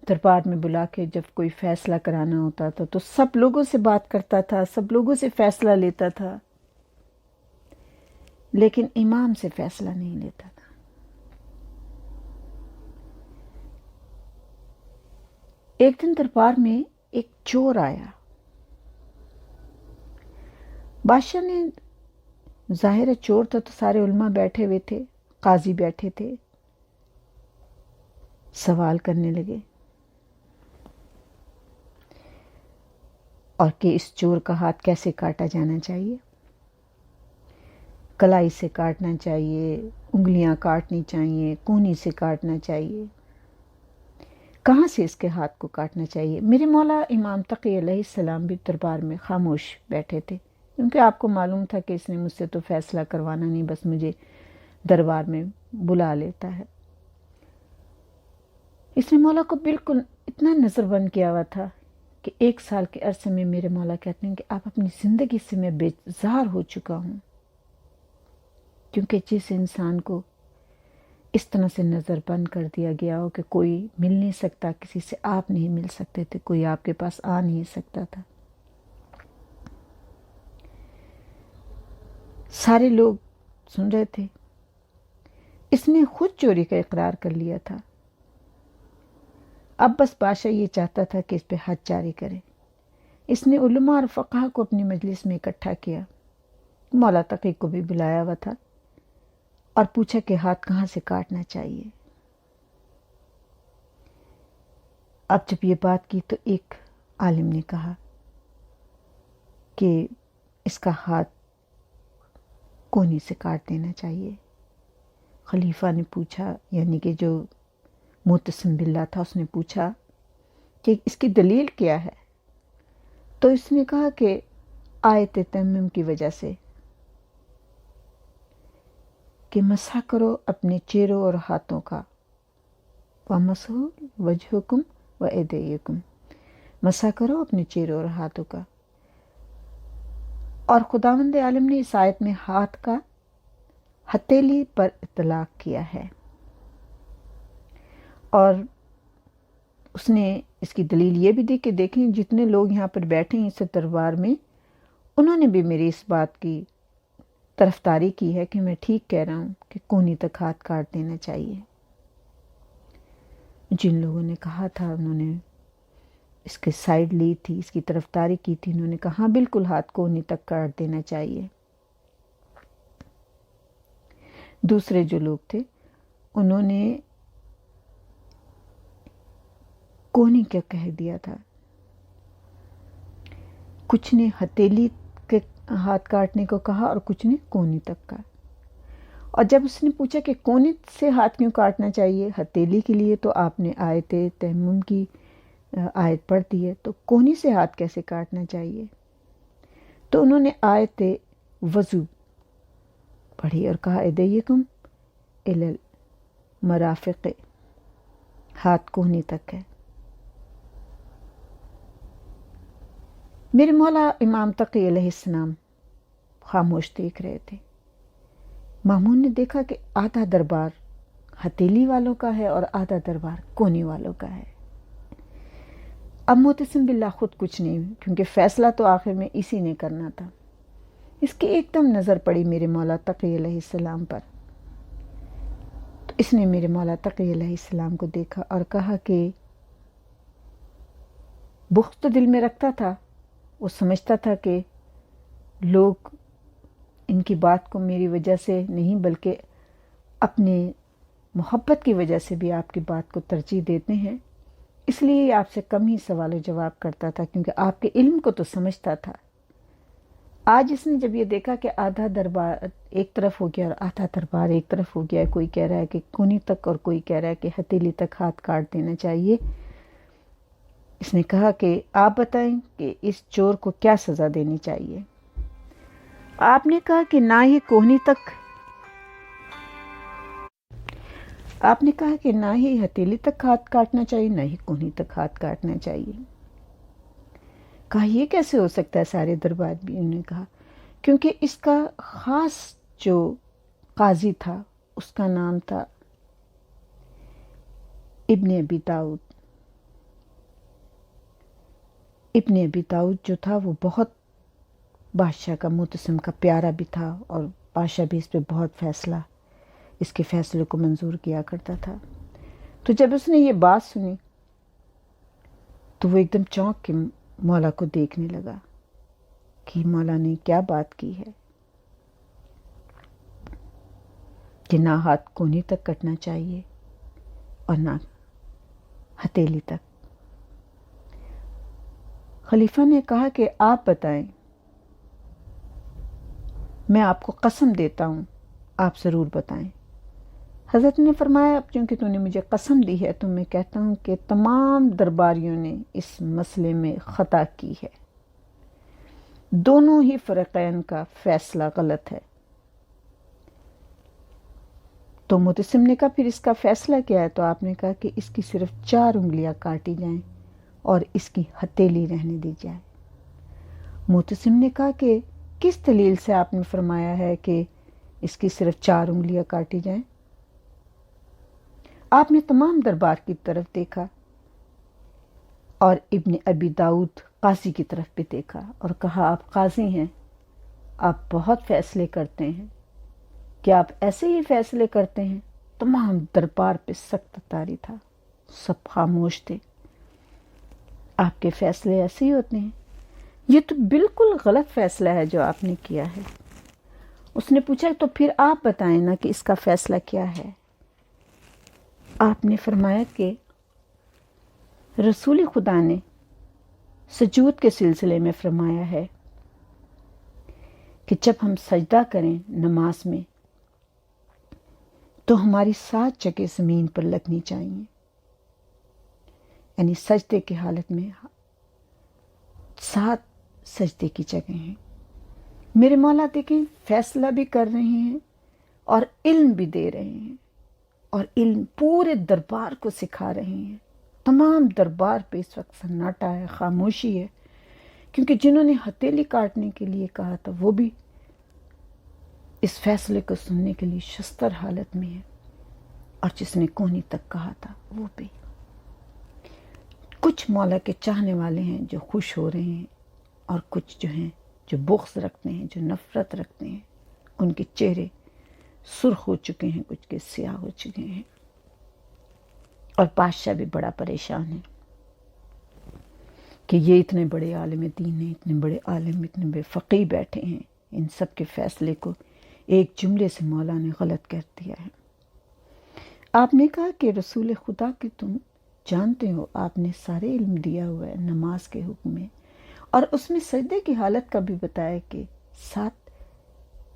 دربار میں بلا کے جب کوئی فیصلہ کرانا ہوتا تھا تو سب لوگوں سے بات کرتا تھا، سب لوگوں سے فیصلہ لیتا تھا، لیکن امام سے فیصلہ نہیں لیتا تھا۔ ایک دن دربار میں ایک چور آیا۔ بادشاہ نے، ظاہر ہے چور تھا تو سارے علماء بیٹھے ہوئے تھے، قاضی بیٹھے تھے، سوال کرنے لگے اور کہ اس چور کا ہاتھ کیسے کاٹا جانا چاہیے، کلائی سے کاٹنا چاہیے، انگلیاں کاٹنی چاہیے، کونی سے کاٹنا چاہیے، کہاں سے اس کے ہاتھ کو کاٹنا چاہیے۔ میرے مولا امام تقی علیہ السلام بھی دربار میں خاموش بیٹھے تھے، کیونکہ آپ کو معلوم تھا کہ اس نے مجھ سے تو فیصلہ کروانا نہیں، بس مجھے دربار میں بلا لیتا ہے۔ اس نے مولا کو بالکل اتنا نظر بند کیا ہوا تھا کہ 1 سال کے عرصے میں میرے مولا کہتے ہیں کہ آپ اپنی زندگی سے میں بیزار ہو چکا ہوں، کیونکہ جس انسان کو اس طرح سے نظر بند کر دیا گیا ہو کہ کوئی مل نہیں سکتا، کسی سے آپ نہیں مل سکتے تھے، کوئی آپ کے پاس آ نہیں سکتا تھا، سارے لوگ سن رہے تھے۔ اس نے خود چوری کا اقرار کر لیا تھا، اب بس بادشاہ یہ چاہتا تھا کہ اس پہ حد جاری کرے۔ اس نے علماء اور فقہ کو اپنی مجلس میں اکٹھا کیا، مولا تقی کو بھی بلایا ہوا تھا، اور پوچھا کہ ہاتھ کہاں سے کاٹنا چاہیے۔ اب جب یہ بات کی تو ایک عالم نے کہا کہ اس کا ہاتھ کونی سے کاٹ دینا چاہیے۔ خلیفہ نے پوچھا، یعنی کہ جو معتصم باللہ تھا، اس نے پوچھا کہ اس کی دلیل کیا ہے، تو اس نے کہا کہ آیت تیمم کی وجہ سے کہ مسح کرو اپنے چہروں اور ہاتھوں کا، وَمَسَحُوا وَجْهَكُمْ وَأَيْدِيَكُمْ، مسح کرو اپنے چہروں اور ہاتھوں کا۔ اور خداوند عالم نے اس آیت میں ہاتھ کا ہتھیلی پر اطلاق کیا ہے، اور اس نے اس کی دلیل یہ بھی دی کہ دیکھیں جتنے لوگ یہاں پر بیٹھے ہیں اس دربار میں، انہوں نے بھی میری اس بات کی طرفداری کی ہے کہ میں ٹھیک کہہ رہا ہوں کہ کونی تک ہاتھ کاٹ دینا چاہیے۔ جن لوگوں نے کہا تھا، انہوں نے اس کے سائیڈ لی تھی، اس کی طرفداری کی تھی، انہوں نے کہا ہاں بالکل ہاتھ کونی تک کاٹ دینا چاہیے۔ دوسرے جو لوگ تھے انہوں نے کونی کیا کہہ دیا تھا، کچھ نے ہتھیلی کے ہاتھ کاٹنے کو کہا اور کچھ نے کونی تک کا۔ اور جب اس نے پوچھا کہ کونی سے ہاتھ کیوں کاٹنا چاہیے، ہتھیلی کے لیے تو آپ نے آیت تیمم کی آیت پڑھ دی ہے، تو کونی سے ہاتھ کیسے کاٹنا چاہیے؟ تو انہوں نے آیت وضو پڑھی اور کہا ایدیکم الی المرافق، ہاتھ کونی تک ہے۔ میرے مولا امام تقی علیہ السلام خاموش دیکھ رہے تھے۔ مامون نے دیکھا کہ آدھا دربار ہتھیلی والوں کا ہے اور آدھا دربار کونی والوں کا ہے۔ اب معتصم باللہ خود کچھ نہیں، کیونکہ فیصلہ تو آخر میں اسی نے کرنا تھا۔ اس کی ایک دم نظر پڑی میرے مولا تقی علیہ السلام پر، تو اس نے میرے مولا تقی علیہ السلام کو دیکھا اور کہا کہ بغض تو دل میں رکھتا تھا، وہ سمجھتا تھا کہ لوگ ان کی بات کو میری وجہ سے نہیں بلکہ اپنے محبت کی وجہ سے بھی آپ کی بات کو ترجیح دیتے ہیں، اس لیے یہ آپ سے کم ہی سوال و جواب کرتا تھا، کیونکہ آپ کے علم کو تو سمجھتا تھا۔ آج اس نے جب یہ دیکھا کہ آدھا دربار ایک طرف ہو گیا اور آدھا دربار ایک طرف ہو گیا، کوئی کہہ رہا ہے کہ کونی تک اور کوئی کہہ رہا ہے کہ ہتھیلی تک ہاتھ کاٹ دینا چاہیے، اس نے کہا کہ آپ بتائیں کہ اس چور کو کیا سزا دینی چاہیے۔ آپ نے کہا کہ نہ ہی کوہنی تک، آپ نے کہا کہ نہ ہی ہتھیلی تک ہاتھ کاٹنا چاہیے، نہ ہی کوہنی تک ہاتھ کاٹنا چاہیے۔ کہا یہ کیسے ہو سکتا ہے سارے دربار بھی؟ انہوں نے کہا کیونکہ اس کا خاص جو قاضی تھا اس کا نام تھا ابن ابی داؤد۔ ابن ابی داؤد جو تھا وہ بہت بادشاہ کا معتصم کا پیارا بھی تھا، اور بادشاہ بھی اس پہ بہت فیصلہ، اس کے فیصلے کو منظور کیا کرتا تھا۔ تو جب اس نے یہ بات سنی تو وہ ایک دم چونک کے مولا کو دیکھنے لگا کہ مولا نے کیا بات کی ہے کہ نہ ہاتھ کونی تک کٹنا چاہیے اور نہ ہتھیلی تک۔ خلیفہ نے کہا کہ آپ بتائیں، میں آپ کو قسم دیتا ہوں آپ ضرور بتائیں۔ حضرت نے فرمایا اب چونکہ تو نے مجھے قسم دی ہے تو میں کہتا ہوں کہ تمام درباریوں نے اس مسئلے میں خطا کی ہے، دونوں ہی فریقین کا فیصلہ غلط ہے۔ تو معتصم نے کہا پھر اس کا فیصلہ کیا ہے؟ تو آپ نے کہا کہ اس کی صرف 4 انگلیاں کاٹی جائیں اور اس کی ہتھیلی رہنے دی جائے۔ معتصم نے کہا کہ کس دلیل سے آپ نے فرمایا ہے کہ اس کی صرف 4 انگلیاں کاٹی جائیں؟ آپ نے تمام دربار کی طرف دیکھا اور ابن ابی داؤد قاضی کی طرف بھی دیکھا اور کہا آپ قاضی ہیں، آپ بہت فیصلے کرتے ہیں، کیا آپ ایسے ہی فیصلے کرتے ہیں؟ تمام دربار پہ سخت طاری تھا، سب خاموش تھے۔ آپ کے فیصلے ایسے ہی ہوتے ہیں؟ یہ تو بالکل غلط فیصلہ ہے جو آپ نے کیا ہے۔ اس نے پوچھا تو پھر آپ بتائیں نا کہ اس کا فیصلہ کیا ہے؟ آپ نے فرمایا کہ رسول خدا نے سجود کے سلسلے میں فرمایا ہے کہ جب ہم سجدہ کریں نماز میں تو ہماری 7 جگہ زمین پر لگنی چاہیے، یعنی سجدے کی حالت میں 7 سجدے کی جگہ ہیں۔ میرے مولا دیکھیں فیصلہ بھی کر رہے ہیں اور علم بھی دے رہے ہیں، اور علم پورے دربار کو سکھا رہے ہیں۔ تمام دربار پہ اس وقت سناٹا ہے، خاموشی ہے، کیونکہ جنہوں نے ہتھیلی کاٹنے کے لیے کہا تھا وہ بھی اس فیصلے کو سننے کے لیے شستر حالت میں ہے، اور جس نے کونی تک کہا تھا وہ بھی۔ کچھ مولا کے چاہنے والے ہیں جو خوش ہو رہے ہیں، اور کچھ جو ہیں جو بغض رکھتے ہیں، جو نفرت رکھتے ہیں، ان کے چہرے سرخ ہو چکے ہیں، کچھ کے سیاہ ہو چکے ہیں، اور بادشاہ بھی بڑا پریشان ہے کہ یہ اتنے بڑے عالم دین ہیں، اتنے بڑے عالم، اتنے بڑے فقیہ بیٹھے ہیں، ان سب کے فیصلے کو ایک جملے سے مولا نے غلط کر دیا ہے۔ آپ نے کہا کہ رسول خدا کہ تم جانتے ہو، آپ نے سارے علم دیا ہوا ہے نماز کے حکم میں، اور اس میں سجدے کی حالت کا بھی بتایا کہ 7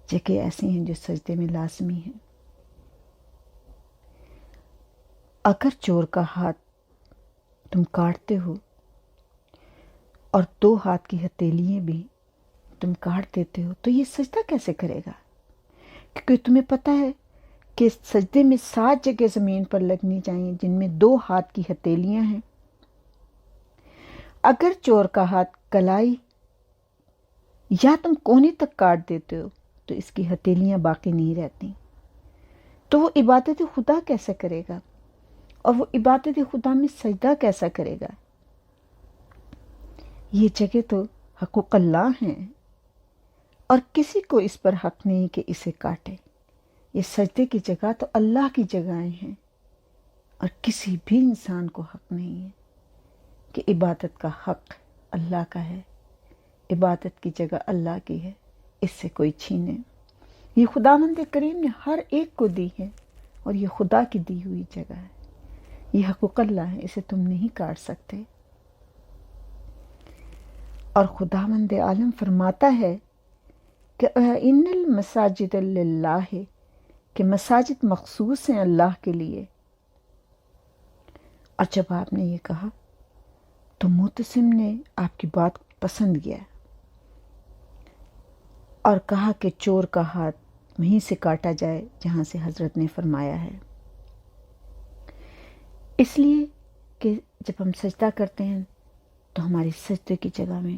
جگہ ایسی ہیں جو سجدے میں لازمی ہیں۔ اگر چور کا ہاتھ تم کاٹتے ہو اور 2 ہاتھ کی ہتھیلیاں بھی تم کاٹ دیتے ہو تو یہ سجدہ کیسے کرے گا؟ کیونکہ تمہیں پتہ ہے کہ سجدے میں 7 جگہ زمین پر لگنی چاہیے جن میں 2 ہاتھ کی ہتھیلیاں ہیں۔ اگر چور کا ہاتھ کلائی یا تم کونے تک کاٹ دیتے ہو تو اس کی ہتھیلیاں باقی نہیں رہتی، تو وہ عبادت خدا کیسے کرے گا؟ اور وہ عبادت خدا میں سجدہ کیسا کرے گا؟ یہ جگہ تو حقوق اللہ ہیں، اور کسی کو اس پر حق نہیں کہ اسے کاٹے۔ یہ سجدے کی جگہ تو اللہ کی جگہیں ہیں، اور کسی بھی انسان کو حق نہیں ہے کہ عبادت کا حق اللہ کا ہے، عبادت کی جگہ اللہ کی ہے، اس سے کوئی چھینے۔ یہ خداوند کریم نے ہر ایک کو دی ہے، اور یہ خدا کی دی ہوئی جگہ ہے، یہ حقوق اللہ ہے، اسے تم نہیں کاٹ سکتے۔ اور خداوند عالم فرماتا ہے کہ ان المساجد للہ، کہ مساجد مخصوص ہیں اللہ کے لیے۔ اور جب آپ نے یہ کہا تو معتصم نے آپ کی بات پسند کیا اور کہا کہ چور کا ہاتھ وہیں سے کاٹا جائے جہاں سے حضرت نے فرمایا ہے، اس لیے کہ جب ہم سجدہ کرتے ہیں تو ہماری سجدے کی جگہ میں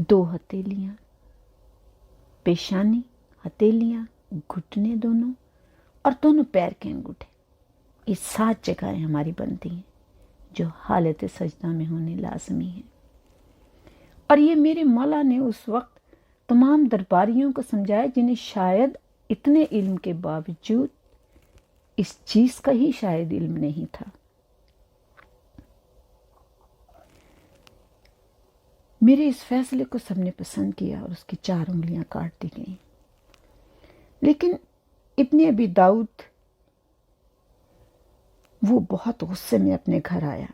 2 ہتھیلیاں، پیشانی، ہتھیلیاں، گھٹنے دونوں، اور دونوں پیر کے انگوٹھے، یہ 7 جگہیں ہماری بنتی ہیں جو حالت سجدہ میں ہونے لازمی ہیں۔ اور یہ میرے مولا نے اس وقت تمام درباریوں کو سمجھایا جنہیں شاید اتنے علم کے باوجود اس چیز کا ہی شاید علم نہیں تھا۔ میرے اس فیصلے کو سب نے پسند کیا اور اس کی 4 انگلیاں کاٹ دی گئیں۔ لیکن ابن ابی داؤد وہ بہت غصے میں اپنے گھر آیا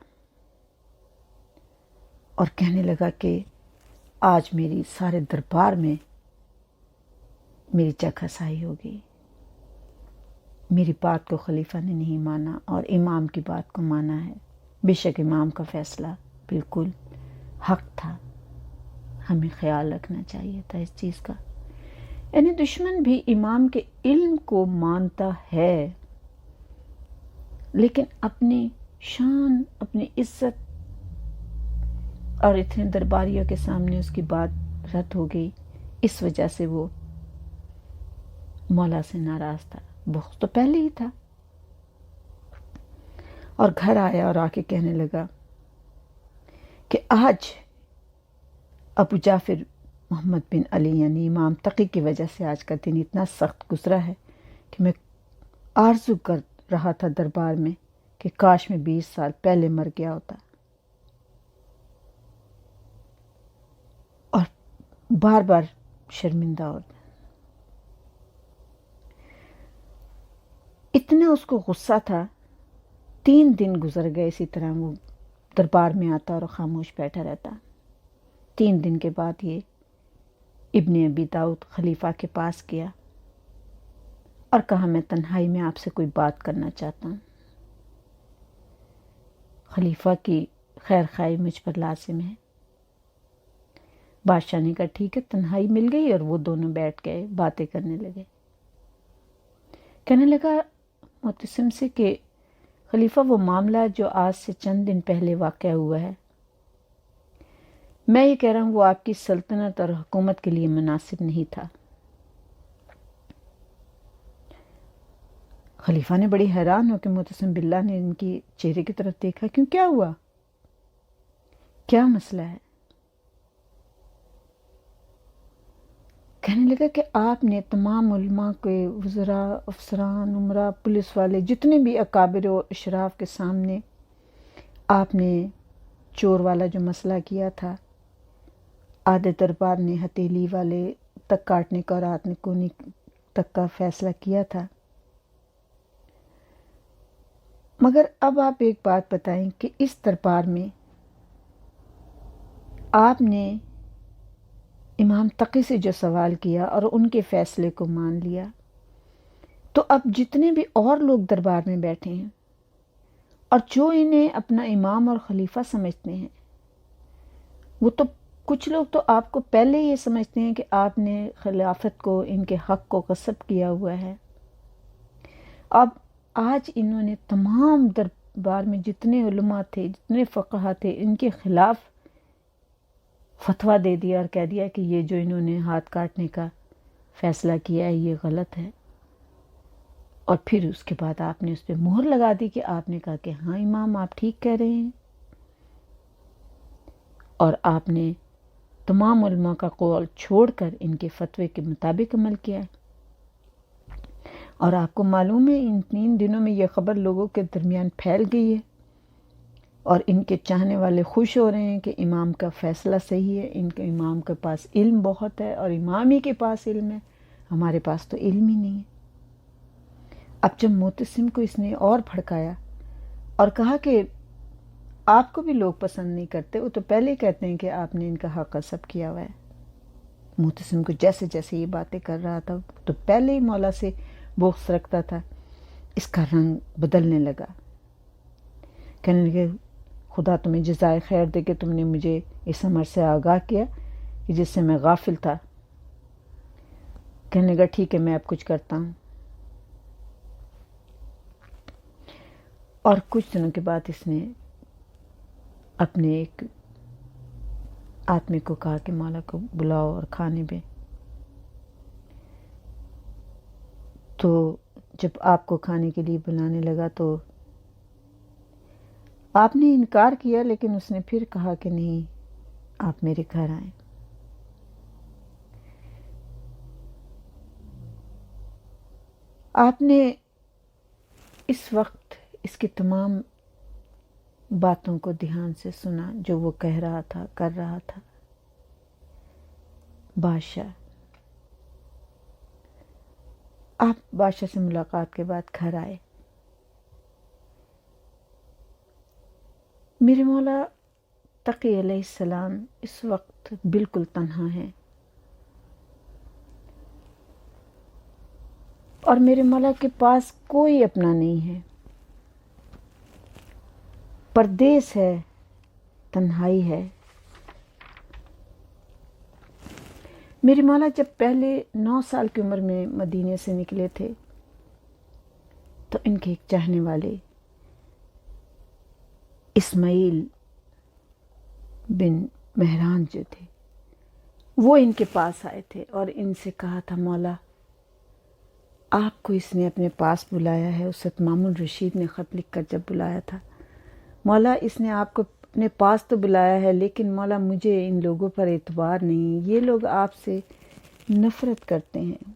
اور کہنے لگا کہ آج میری سارے دربار میں میری جگہ سائی ہوگی۔ میری بات کو خلیفہ نے نہیں مانا اور امام کی بات کو مانا ہے، بے شک امام کا فیصلہ بالکل حق تھا، ہمیں خیال رکھنا چاہیے تھا اس چیز کا۔ یعنی دشمن بھی امام کے علم کو مانتا ہے، لیکن اپنی شان، اپنی عزت اور اتنے درباریوں کے سامنے اس کی بات رد ہو گئی، اس وجہ سے وہ مولا سے ناراض تھا۔ بغض تو پہلے ہی تھا، اور گھر آیا اور آ کے کہنے لگا کہ آج ابو جعفر محمد بن علی یعنی امام تقی کی وجہ سے آج کا دن اتنا سخت گزرا ہے کہ میں آرزو کر رہا تھا دربار میں کہ کاش میں 20 سال پہلے مر گیا ہوتا۔ اور بار بار شرمندہ ہوتا، اتنا اس کو غصہ تھا۔ 3 دن گزر گئے اسی طرح، وہ دربار میں آتا اور خاموش بیٹھا رہتا۔ 3 دن کے بعد یہ ابن ابی داؤد خلیفہ کے پاس گیا اور کہا میں تنہائی میں آپ سے کوئی بات کرنا چاہتا ہوں۔ خلیفہ کی خیر خواہی مجھ پر لازم ہے۔ بادشاہ نے کہا ٹھیک ہے، تنہائی مل گئی اور وہ دونوں بیٹھ گئے، باتیں کرنے لگے۔ کہنے لگا معتصم سے کہ خلیفہ وہ معاملہ جو آج سے چند دن پہلے واقع ہوا ہے، میں یہ کہہ رہا ہوں وہ آپ کی سلطنت اور حکومت کے لیے مناسب نہیں تھا۔ خلیفہ نے بڑی حیران ہو کہ معتصم باللہ نے ان کی چہرے کی طرف دیکھا، کیوں، کیا ہوا، کیا مسئلہ ہے؟ کہنے لگا کہ آپ نے تمام علماء کے، وزراء، افسران، عمرا، پولیس والے، جتنے بھی اکابر و اشراف کے سامنے آپ نے چور والا جو مسئلہ کیا تھا، آدھے دربار نے ہتھیلی والے تک کاٹنے کا اور آدھے کونی تک کا فیصلہ کیا تھا، مگر اب آپ ایک بات بتائیں کہ اس دربار میں آپ نے امام تقی سے جو سوال کیا اور ان کے فیصلے کو مان لیا، تو اب جتنے بھی اور لوگ دربار میں بیٹھے ہیں اور جو انہیں اپنا امام اور خلیفہ سمجھتے ہیں، وہ تو کچھ لوگ تو آپ کو پہلے یہ سمجھتے ہیں کہ آپ نے خلافت کو، ان کے حق کو غصب کیا ہوا ہے۔ اب آج انہوں نے تمام دربار میں جتنے علماء تھے، جتنے فقہا تھے، ان کے خلاف فتویٰ دے دیا اور کہہ دیا کہ یہ جو انہوں نے ہاتھ کاٹنے کا فیصلہ کیا ہے یہ غلط ہے۔ اور پھر اس کے بعد آپ نے اس پہ مہر لگا دی کہ آپ نے کہا کہ ہاں امام آپ ٹھیک کہہ رہے ہیں، اور آپ نے تمام علماء کا قول چھوڑ کر ان کے فتوے کے مطابق عمل کیا ہے۔ اور آپ کو معلوم ہے ان 3 دنوں میں یہ خبر لوگوں کے درمیان پھیل گئی ہے اور ان کے چاہنے والے خوش ہو رہے ہیں کہ امام کا فیصلہ صحیح ہے، ان کے امام کے پاس علم بہت ہے اور امام ہی کے پاس علم ہے، ہمارے پاس تو علم ہی نہیں ہے۔ اب جب معتصم کو اس نے اور بھڑکایا اور کہا کہ آپ کو بھی لوگ پسند نہیں کرتے، وہ تو پہلے ہی کہتے ہیں کہ آپ نے ان کا حق غصب کیا ہوا ہے۔ معتصم کو جیسے جیسے یہ باتیں کر رہا تھا تو پہلے ہی مولا سے بغض رکھتا تھا، اس کا رنگ بدلنے لگا، کہنے لگے خدا تمہیں جزائے خیر دے کہ تم نے مجھے اس امر سے آگاہ کیا کہ جس سے میں غافل تھا۔ کہنے لگا ٹھیک ہے میں اب کچھ کرتا ہوں۔ اور کچھ دنوں کے بعد اس نے اپنے ایک آدمی کو کہا کہ مولا کو بلاؤ اور کھانے پہ۔ تو جب آپ کو کھانے کے لیے بلانے لگا تو آپ نے انکار کیا، لیکن اس نے پھر کہا کہ نہیں آپ میرے گھر آئیں۔ آپ نے اس وقت اس کی تمام باتوں کو دھیان سے سنا جو وہ کہہ رہا تھا، کر رہا تھا۔ بادشاہ، آپ بادشاہ سے ملاقات کے بعد گھر آئے۔ میرے مولا تقی علیہ السلام اس وقت بالکل تنہا ہیں اور میرے مولا کے پاس کوئی اپنا نہیں ہے، پردیس ہے، تنہائی ہے۔ میرے مولا جب پہلے 9 سال کی عمر میں مدینے سے نکلے تھے تو ان کے ایک چاہنے والے اسماعیل بن مہران جو تھے وہ ان کے پاس آئے تھے اور ان سے کہا تھا مولا آپ کو اس نے اپنے پاس بلایا ہے۔ اسد مامون رشید نے خط لکھ کر جب بلایا تھا، مولا اس نے آپ کو اپنے پاس تو بلایا ہے لیکن مولا مجھے ان لوگوں پر اعتبار نہیں، یہ لوگ آپ سے نفرت کرتے ہیں۔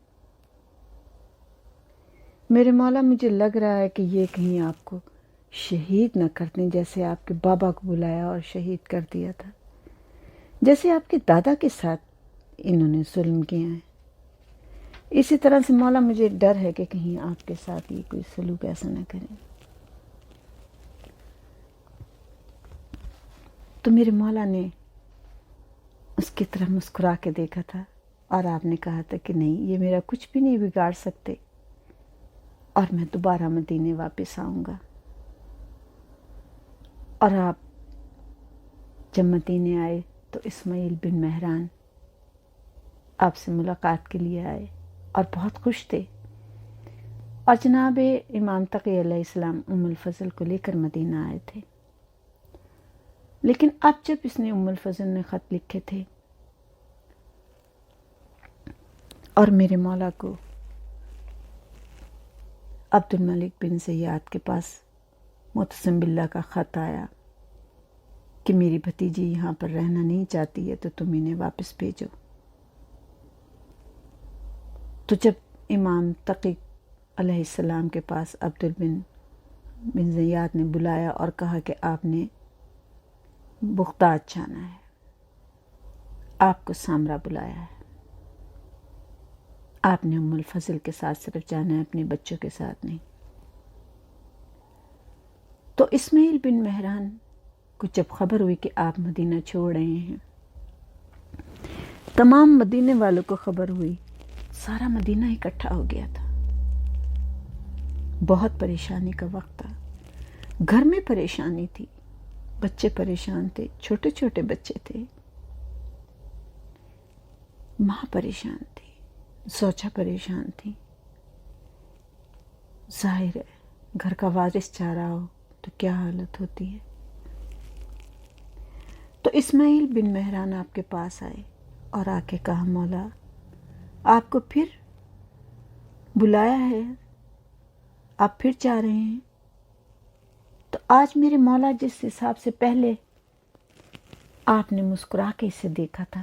میرے مولا مجھے لگ رہا ہے کہ یہ کہیں آپ کو شہید نہ کر دیں، جیسے آپ کے بابا کو بلایا اور شہید کر دیا تھا، جیسے آپ کے دادا کے ساتھ انہوں نے ظلم کیا ہے۔ اسی طرح سے مولا مجھے ڈر ہے کہ کہیں آپ کے ساتھ یہ کوئی سلوک ایسا نہ کریں۔ تو میرے مولا نے اس کی طرح مسکرا کے دیکھا تھا اور آپ نے کہا تھا کہ نہیں یہ میرا کچھ بھی نہیں بگاڑ سکتے اور میں دوبارہ مدینے واپس آؤں گا۔ اور آپ جب مدینے آئے تو اسماعیل بن مہران آپ سے ملاقات کے لیے آئے اور بہت خوش تھے، اور جناب امام تقی علیہ السلام ام الفضل کو لے کر مدینہ آئے تھے۔ لیکن اب جب اس نے ام الفضل نے خط لکھے تھے اور میرے مولا کو عبد الملک بن زیاد کے پاس معتصم باللہ کا خط آیا کہ میری بھتیجی یہاں پر رہنا نہیں چاہتی ہے تو تم انہیں واپس بھیجو، تو جب امام تقی علیہ السلام کے پاس عبد بن زیاد نے بلایا اور کہا کہ آپ نے بغداد جانا ہے، آپ کو سامرا بلایا ہے، آپ نے ام الفضل کے ساتھ صرف جانا ہے، اپنے بچوں کے ساتھ نہیں۔ تو اسماعیل بن مہران کو جب خبر ہوئی کہ آپ مدینہ چھوڑ رہے ہیں، تمام مدینے والوں کو خبر ہوئی، سارا مدینہ اکٹھا ہو گیا تھا۔ بہت پریشانی کا وقت تھا، گھر میں پریشانی تھی، بچے پریشان تھے، چھوٹے چھوٹے بچے تھے، ماں پریشان تھی، زوجہ پریشان تھی۔ ظاہر ہے گھر کا وارث چاہ رہا ہو تو کیا حالت ہوتی ہے۔ تو اسماعیل بن مہران آپ کے پاس آئے اور آ کے کہا مولا آپ کو پھر بلایا ہے، آپ پھر جا رہے ہیں؟ تو آج میرے مولا جس حساب سے پہلے آپ نے مسکرا کے اسے دیکھا تھا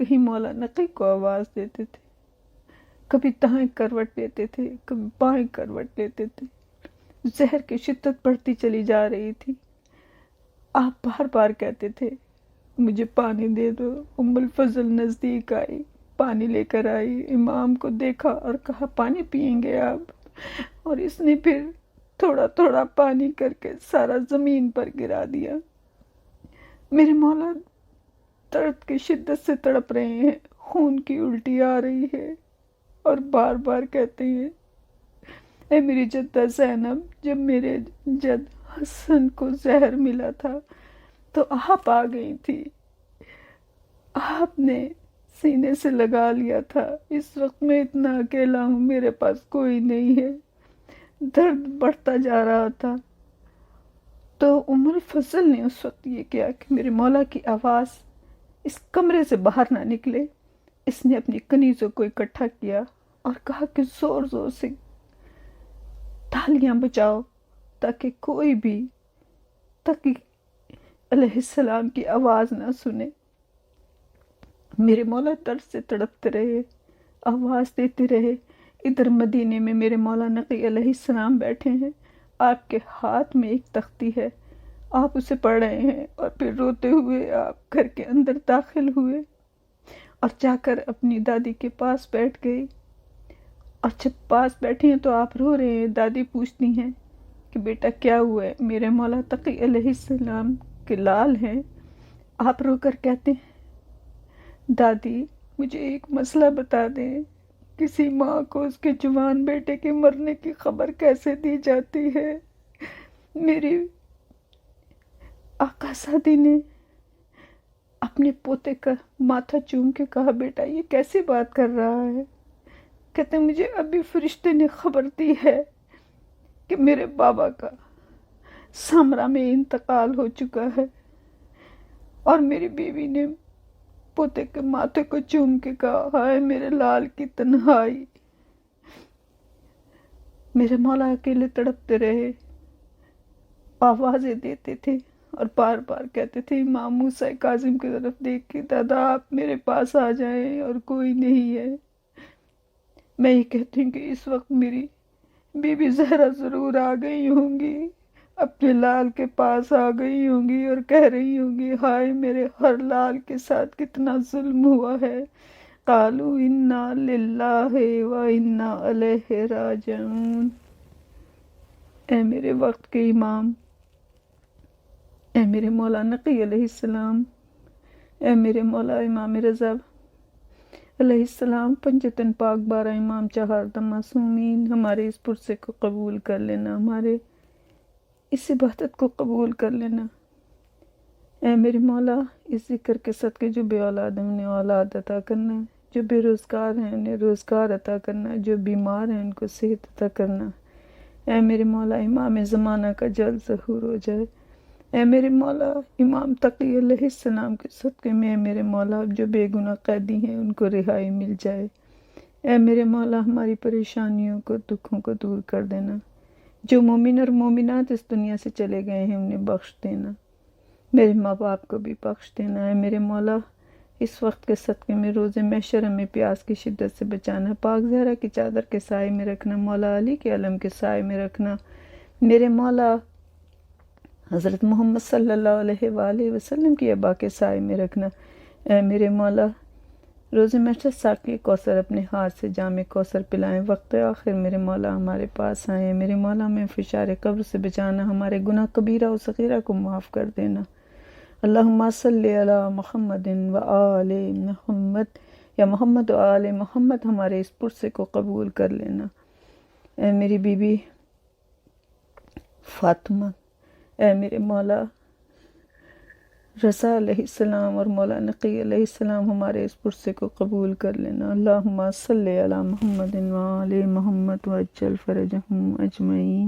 کہیں مولا نقی کو آواز دیتے تھے، کبھی دائیں کروٹ لیتے تھے، کبھی بائیں کروٹ لیتے تھے۔ زہر کی شدت بڑھتی چلی جا رہی تھی۔ آپ بار بار کہتے تھے مجھے پانی دے دو۔ ام الفضل نزدیک آئی، پانی لے کر آئی، امام کو دیکھا اور کہا پانی پئیں گے آپ؟ اور اس نے پھر تھوڑا تھوڑا پانی کر کے سارا زمین پر گرا دیا۔ میرے مولا درد کی شدت سے تڑپ رہے ہیں، خون کی الٹی آ رہی ہے، اور بار بار کہتے ہیں اے میری جدہ زینب، جب میرے جد حسن کو زہر ملا تھا تو آپ آ گئی تھی، آپ نے سینے سے لگا لیا تھا، اس وقت میں اتنا اکیلا ہوں، میرے پاس کوئی نہیں ہے۔ درد بڑھتا جا رہا تھا، تو ام الفضل نے اس وقت یہ کیا کہ میرے مولا کی آواز اس کمرے سے باہر نہ نکلے۔ اس نے اپنی کنیزوں کو اکٹھا کیا اور کہا کہ زور زور سے تالیاں بجاؤ تاکہ کوئی بھی تقی علیہ السلام کی آواز نہ سنے۔ میرے مولا درد سے تڑپتے رہے، آواز دیتے رہے۔ ادھر مدینے میں میرے مولا نقی علیہ السلام بیٹھے ہیں، آپ کے ہاتھ میں ایک تختی ہے، آپ اسے پڑھ رہے ہیں، اور پھر روتے ہوئے آپ گھر کے اندر داخل ہوئے اور جا کر اپنی دادی کے پاس بیٹھ گئی۔ اور جب پاس بیٹھے ہیں تو آپ رو رہے ہیں۔ دادی پوچھتی ہیں کہ بیٹا کیا ہوا ہے؟ میرے مولا تقی علیہ السلام کے لال ہیں۔ آپ رو کر کہتے ہیں دادی مجھے ایک مسئلہ بتا دیں، کسی ماں کو اس کے جوان بیٹے کے مرنے کی خبر کیسے دی جاتی ہے؟ میری آقا زادی نے اپنے پوتے کا ماتھا چوم کے کہا بیٹا یہ کیسی بات کر رہا ہے؟ کہتے ہیں مجھے ابھی فرشتے نے خبر دی ہے کہ میرے بابا کا سامرا میں انتقال ہو چکا ہے۔ اور میری بیوی نے پوتے کے ماتھے کو چوم کے کہا ہائے میرے لال کی تنہائی۔ میرے مولا اکیلے تڑپتے رہے، آوازیں دیتے تھے اور بار بار کہتے تھے امام موسیٰ کاظم کی طرف دیکھ کے دادا آپ میرے پاس آ جائیں، اور کوئی نہیں ہے۔ میں یہ کہتی ہوں کہ اس وقت میری بی بی زہرا ضرور آ گئی ہوں گی، اپنے لال کے پاس آ گئی ہوں گی اور کہہ رہی ہوں گی ہائے میرے ہر لال کے ساتھ کتنا ظلم ہوا ہے۔ قالوا انا للہ و انا الیہ راجعون۔ اے میرے وقت کے امام، اے میرے مولا نقی علیہ السلام، اے میرے مولا امام رضا علیہ السلام، پنجتن پاک بارہ امام چہاردم معصومین، ہمارے اس پرسے کو قبول کر لینا، ہمارے اس عبادت کو قبول کر لینا۔ اے میرے مولا اس ذکر کے صدقے جو بے اولاد ہیں انہیں اولاد عطا کرنا، جو بے روزگار ہیں انہیں روزگار عطا کرنا، جو بیمار ہیں ان کو صحت عطا کرنا۔ اے میرے مولا امام زمانہ کا جلد ظہور ہو جائے۔ اے میرے مولا امام تقی علیہ السلام کے صدقے میں، اے میرے مولا جو بے گناہ قیدی ہیں ان کو رہائی مل جائے۔ اے میرے مولا ہماری پریشانیوں کو، دکھوں کو دور کر دینا۔ جو مومن اور مومنات اس دنیا سے چلے گئے ہیں انہیں بخش دینا، میرے ماں باپ کو بھی بخش دینا۔ اے میرے مولا اس وقت کے صدقے میں روز محشر میں پیاس کی شدت سے بچانا، پاک زہرا کی چادر کے سائے میں رکھنا، مولا علی کے علم کے سائے میں رکھنا، میرے مولا حضرت محمد صلی اللہ علیہ وآلہ وسلم کی ابا کے سائے میں رکھنا۔ اے میرے مولا روز محشر ساقی کوثر اپنے ہاتھ سے جام کوثر پلائیں، وقت آخر میرے مولا ہمارے پاس آئیں۔ میرے مولا میں فشار قبر سے بچانا، ہمارے گناہ کبیرہ و صغیرہ کو معاف کر دینا۔ اللہم صلی علی محمد و آل محمد، یا محمد و آل محمد ہمارے اس پرسے کو قبول کر لینا۔ اے میری بی بی فاطمہ، اے میرے مولا رضا علیہ السلام اور مولا نقی علیہ السلام ہمارے اس پرسے کو قبول کر لینا۔ اللہم صلی علی محمد و آل محمد وعجل فرجہم اجمعین۔